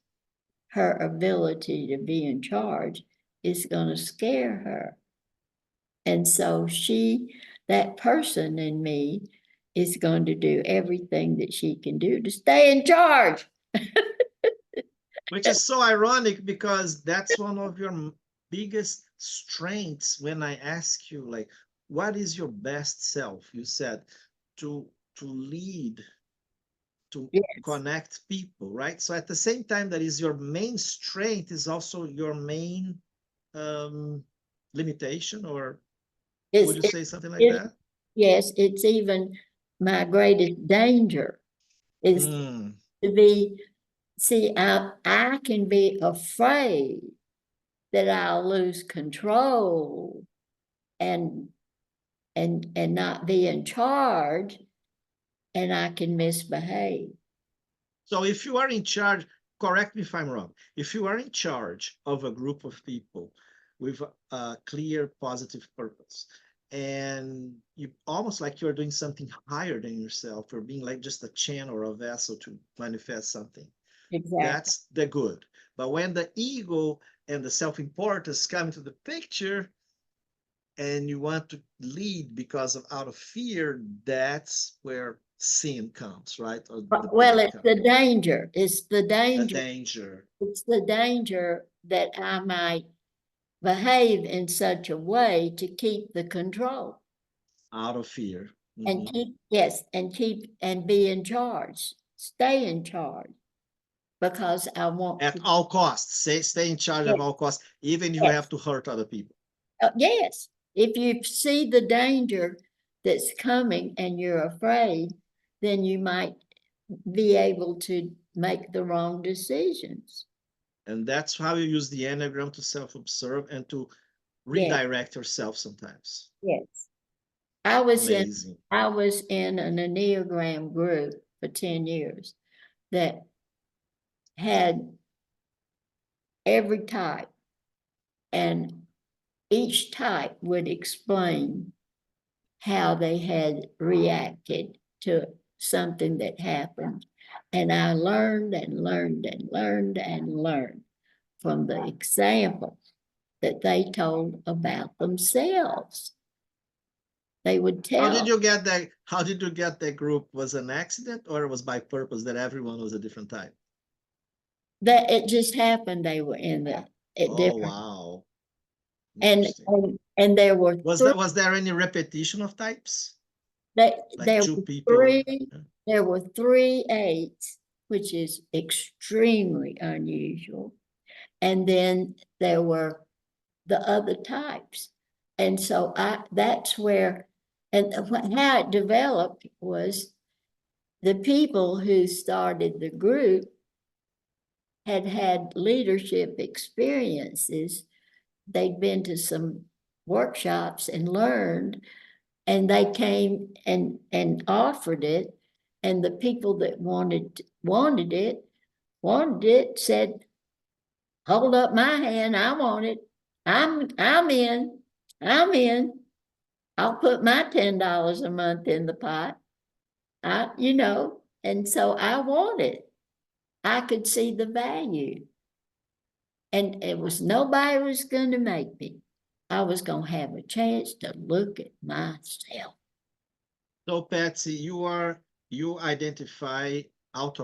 her ability to be in charge is going to scare her. And so that person in me is going to do everything that she can do to stay in charge. Which is so ironic because that's one of your biggest strengths. When I ask you, like, what is your best self? You said to lead, to Yes, connect people, right? So at the same time, that is your main strength, is also your main um, limitation, or it's, would you it, say something like it, that? yes, it's even my greatest danger is Mm. to be, see, I can be afraid that I'll lose control and not be in charge, and I can misbehave. So if you are in charge, correct me if I'm wrong, if you are in charge of a group of people with a clear positive purpose, and you almost like you're doing something higher than yourself, or being like just a channel or a vessel to manifest something, Exactly. that's the good. But when the ego and the self-importance come into the picture, and you want to lead because of out of fear, that's where sin comes, right? Or the Well, bad it's comes, the danger. It's the the danger. danger. It's the danger that I might behave in such a way to keep the control Out of fear. and Mhm. keep, yes, and be in charge, stay in charge because I want At to. all costs, stay in charge Yes, of all costs, even if you yes, have to hurt other people. yes. If you see the danger that's coming and you're afraid, then you might be able to make the wrong decisions. And that's how you use the Enneagram to self-observe and to Yes, redirect yourself sometimes. yes. I was in Amazing. I was in an Enneagram group for 10 years that had every type, and each type would explain how they had reacted to something that happened. And I learned and learned and learned and learned from the examples that they told about themselves. They would How did tell you get that? How did you get that group? Was an accident, or it was by purpose that everyone was a different type? that it just happened they were in the at Oh, different, wow. and Interesting. and there were three. Was there any repetition of types? Like There two were people? three. There were 3 8s, which is extremely unusual. And then there were the other types. And so that's where, and how it developed was the people who started the group had had leadership experiences. They'd been to some workshops and learned, and they came and offered it. And the people that wanted it, said, hold up my hand, I want it. I'm in. I'm in. I'll put my $10 a month in the pot. And so I want it. I could see the value. And it was nobody was going to make me. I was going to have a chance to look at myself. So, Patsy, you identify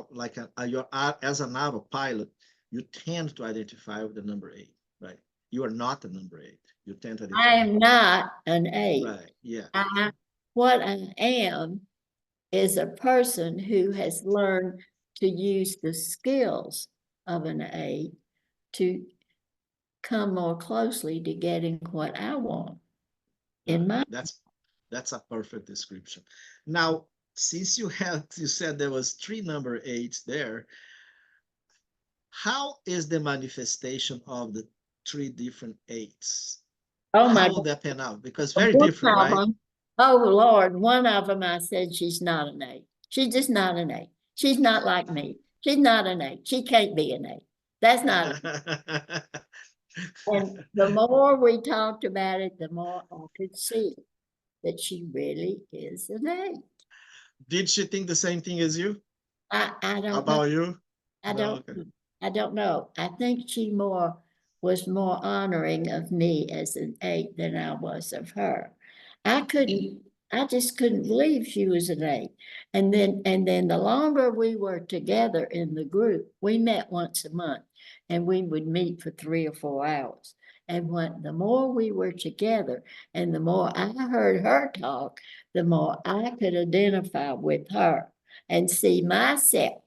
like you're as an autopilot. You tend to identify with the number 8, right? You are not the number 8. You tend to I identify. am not an 8. Right. Yeah. What I am is a person who has learned to use the skills of an 8 to come more closely to getting what I want in Right. my. That's a perfect description. Now, since you said there was 3 number 8s there, how is the manifestation of the 3 different 8s? Oh my How would God. that pan out? Because very One different, of right? them, oh Lord, one of them I said she's not an 8. She's just not an 8. She's not like me. She's not an 8. She can't be an 8. That's not an 8. And the more we talked about it, the more I could see that she really is an 8. Did she think the same thing as you I don't know. about you? I No, don't okay. I don't know. I think she more was more honoring of me as an 8 than I was of her. I just couldn't believe she was an 8. And then the longer we were together in the group, we met once a month and we would meet for 3 or 4 hours. And the more we were together and the more I heard her talk, the more I could identify with her and see myself.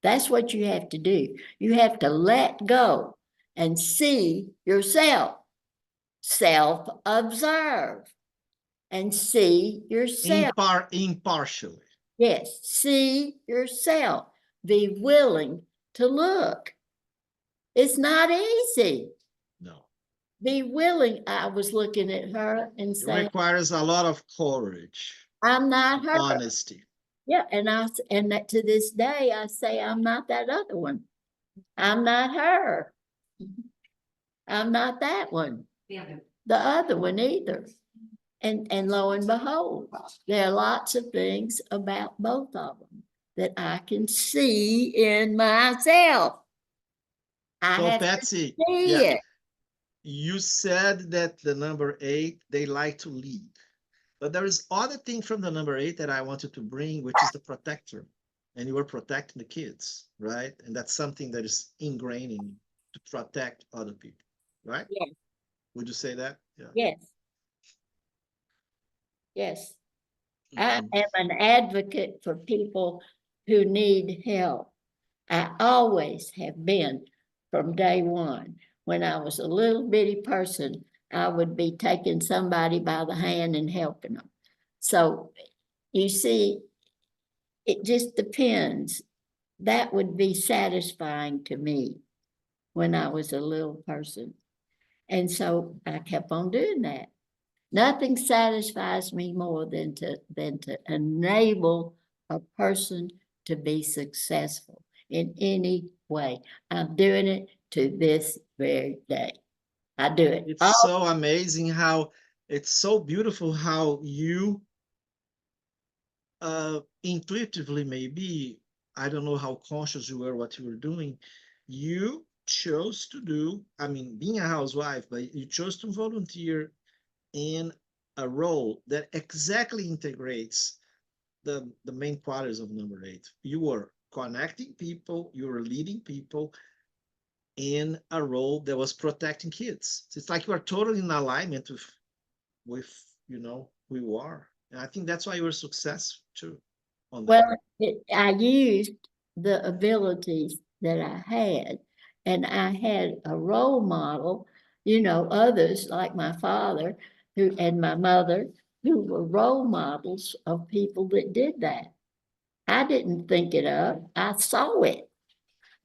That's what you have to do. You have to let go and see yourself. Self-observe and see yourself. Impartially. Yes, see yourself. Be willing to look. It's not easy. No. Be willing. I was looking at her and It saying, requires a lot of courage, I'm not her. honesty. Yeah, and that to this day I say I'm not that other one. I'm not her. I'm not that one. The other one either. And lo and behold, there are lots of things about both of them that I can see in myself. I So have Patsy, to see yeah, it. you said that the number 8, they like to lead. But there is other thing from the number 8 that I wanted to bring, which is the protector. And you were protecting the kids, right? And that's something that is ingrained in you to protect other people, right? Yes, Would you say that? Yeah. yes, yes. I Mhm. am an advocate for people who need help. I always have been from day one. When I was a little bitty person, I would be taking somebody by the hand and helping them. So you see, it just depends. That would be satisfying to me when I was a little person. And so I kept on doing that. Nothing satisfies me more than to enable a person to be successful in any way. I'm doing it to this very day. I do it. It's so amazing how it's so beautiful how you intuitively, maybe, I don't know how conscious you were what you were doing, you chose to do, I mean, being a housewife, but you chose to volunteer in a role that exactly integrates the main qualities of number 8. You were connecting people, you were leading people in a role that was protecting kids. So it's like you are totally in alignment with who you are. And I think that's why you were successful too on that. Well, I used the abilities that I had, and I had a role model, others like my father and my mother, who were role models of people that did that. I didn't think it up. I saw it.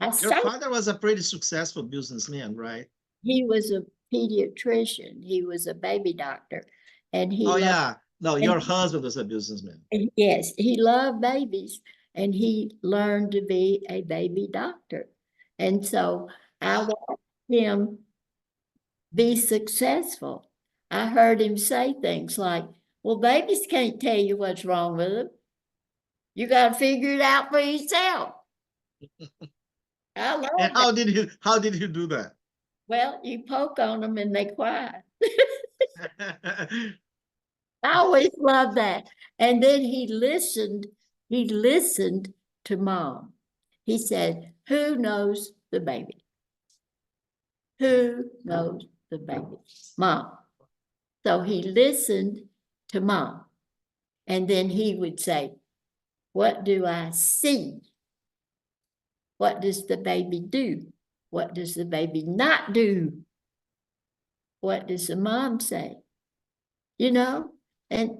I Your saw father was a pretty successful businessman, right? he was a pediatrician. He was a baby doctor, and he Oh loved. yeah. No, And your husband was a businessman. yes, he loved babies and he learned to be a baby doctor. And so I watched him be successful. I heard him say things like, well, babies can't tell you what's wrong with them. You got to figure it out for yourself. I love And that. how did you do that? Well, you poke on them and they quiet. I always loved that. And then he listened to mom. He said, who knows the baby? Who knows the baby? Mom. So he listened to mom. And then he would say, what do I see? What does the baby do? What does the baby not do? What does the mom say? And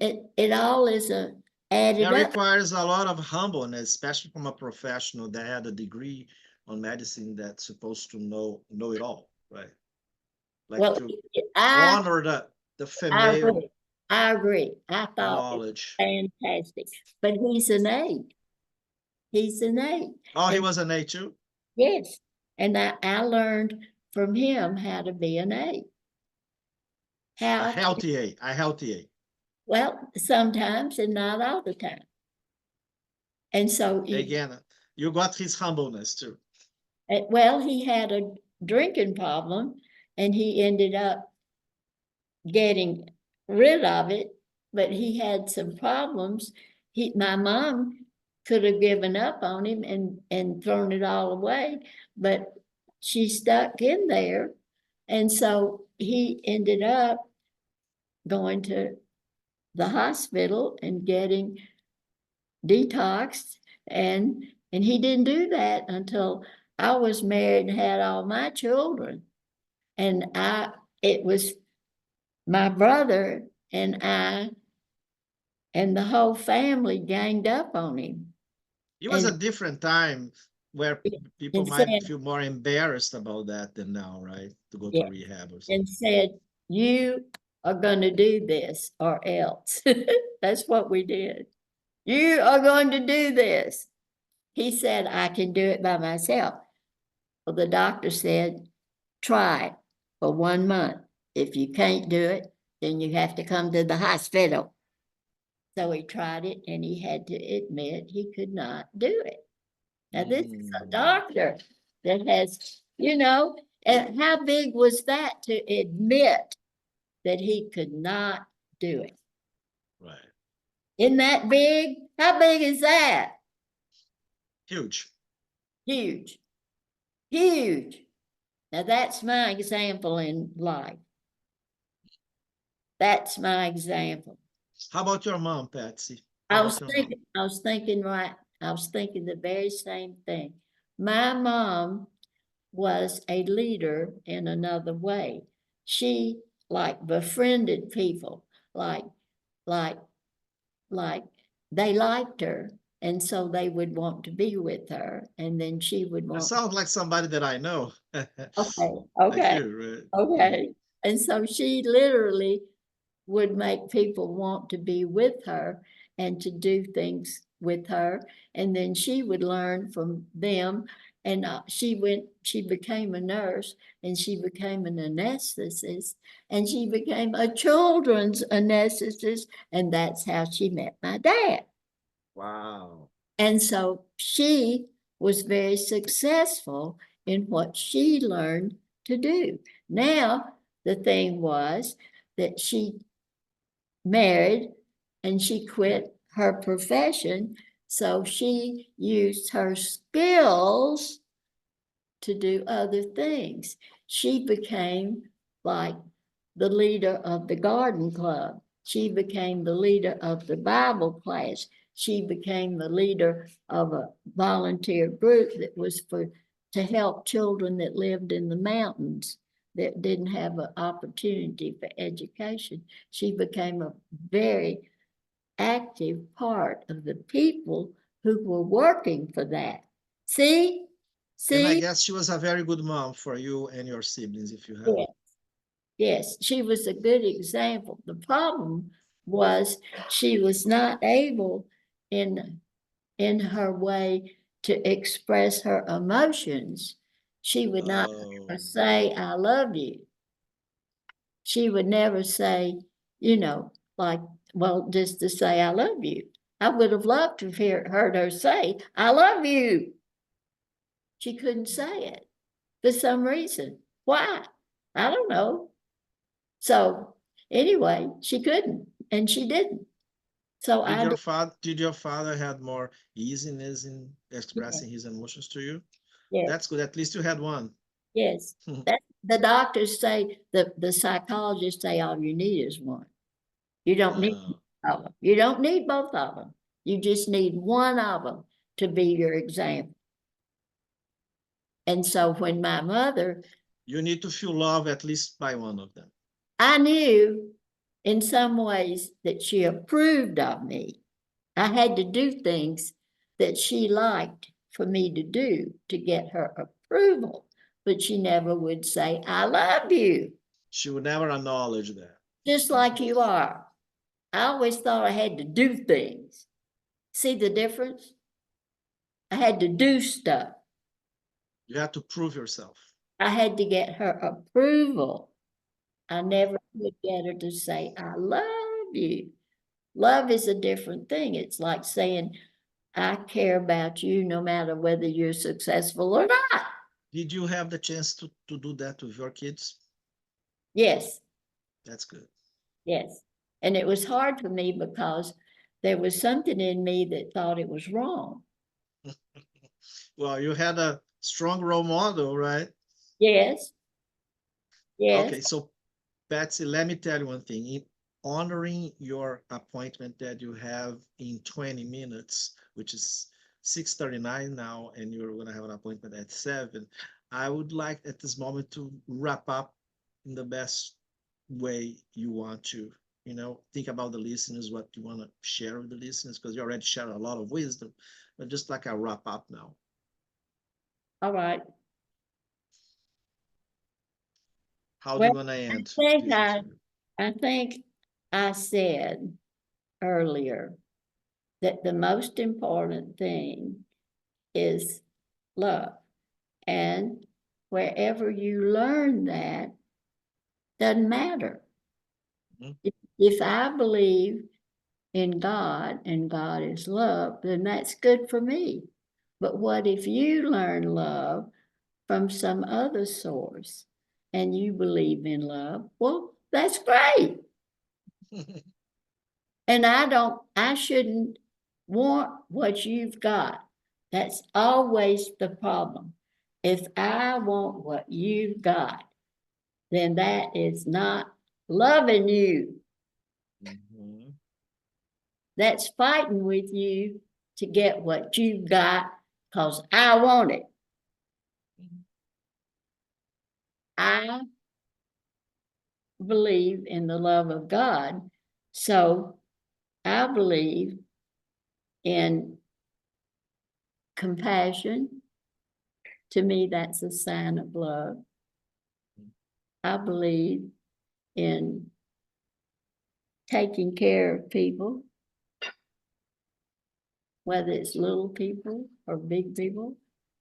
it all is added That up. requires a lot of humbleness, especially from a professional that had a degree on medicine that's supposed to know it all, right? Like Well, to I honor the I female agree. I agree. I thought it knowledge. was fantastic. But he's an 8. He's an 8. Oh, he And was an A too? yes, and I learned from him how to be an 8. A How to, healthy A, a healthy A. well, sometimes and not all the time. And so Again, you got his humbleness too. well, he had a drinking problem and he ended up getting rid of it, but he had some problems. My mom could have given up on him and thrown it all away, but she stuck in there. And so he ended up going to the hospital and getting detoxed, and he didn't do that until I was married and had all my children. And it was my brother and I and the whole family ganged up on him It was a and, different time where people and said, might feel more embarrassed about that than now, right? To go to yeah, rehab or and something. said, you are going to do this or else. That's what we did. You are going to do this. He said, I can do it by myself. Well, the doctor said, try it for 1 month. If you can't do it, then you have to come to the hospital. So he tried it and he had to admit he could not do it. Now, this is a doctor that has, and how big was that to admit that he could not do it? Right. Isn't that big? How big is that? Huge. Huge. Huge. Now, that's my example in life. That's my example. How about your mom, Patsy? How I about was your mom? thinking, I was thinking, right, I was thinking the very same thing. My mom was a leader in another way. She like befriended people, like, like, like they liked her. And so they would want to be with her. And then she would That want, sounds like somebody that I know. okay, Like okay, you, right? okay. And so she literally would make people want to be with her and to do things with her. And then she would learn from them. And she became a nurse and she became an anesthetist and she became a children's anesthetist. And that's how she met my dad. Wow. And so she was very successful in what she learned to do. Now, the thing was that she married and she quit her profession. So she used her skills to do other things. She became like the leader of the garden club. She became the leader of the Bible class. She became the leader of a volunteer group that was to help children that lived in the mountains that didn't have an opportunity for education. She became a very active part of the people who were working for that. See? And I See? guess she was a very good mom for you and your siblings, if you have. Yeah. Yes, she was a good example. The problem was she was not able in her way to express her emotions. She would not Oh, say, I love you. She would never say, like, well, just to say, I love you. I would have loved to have heard her say, I love you. She couldn't say it for some reason. Why? I don't know. So anyway, she couldn't and she didn't. So did I your did. father had more easiness in Yeah, expressing his emotions to you? yes, That's good. At least you had one. yes. That the doctors say, the psychologists say all you need is one. You don't need Uh, both of them. You don't need both of them. You just need one of them to be your example. And so when my mother, you need to feel love at least by one of them. I knew in some ways that she approved of me. I had to do things that she liked for me to do to get her approval, but she never would say, I love you, She would never acknowledge that. just like you are. I always thought I had to do things. See the difference? I had to do stuff. You have to prove yourself. I had to get her approval. I never could get her to say, I love you. Love is a different thing. It's like saying, I care about you no matter whether you're successful or not. Did you have the chance to do that with your kids? Yes, That's good. yes. And it was hard for me because there was something in me that thought it was wrong. Well, you had a strong role model, right? Yes, yes, Okay, so Patsy, let me tell you one thing. In honoring your appointment that you have in 20 minutes, which is 6:39 now, and you're going to have an appointment at 7, I would like at this moment to wrap up in the best way you want to. Think about the listeners, what you want to share with the listeners, because you already shared a lot of wisdom, but just like a wrap up now. all right. How do Well, you want to end think this interview? I think I said earlier that the most important thing is love. And wherever you learn that, doesn't matter. Mhm. If I believe in God and God is love, then that's good for me. But what if you learn love from some other source and you believe in love? Well, that's great. And I shouldn't want what you've got. That's always the problem. If I want what you've got, then that is not loving you. Mhm. That's fighting with you to get what you've got because I want it. I believe in the love of God. So I believe in compassion. To me, that's a sign of love. I believe in taking care of people, whether it's little people or big people.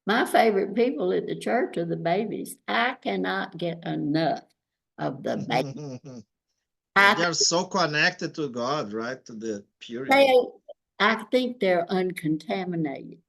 My favorite people at the church are the babies. I cannot get enough of the babies. Yeah, I they're so connected to God, right? To the they, purity. I think they're uncontaminated.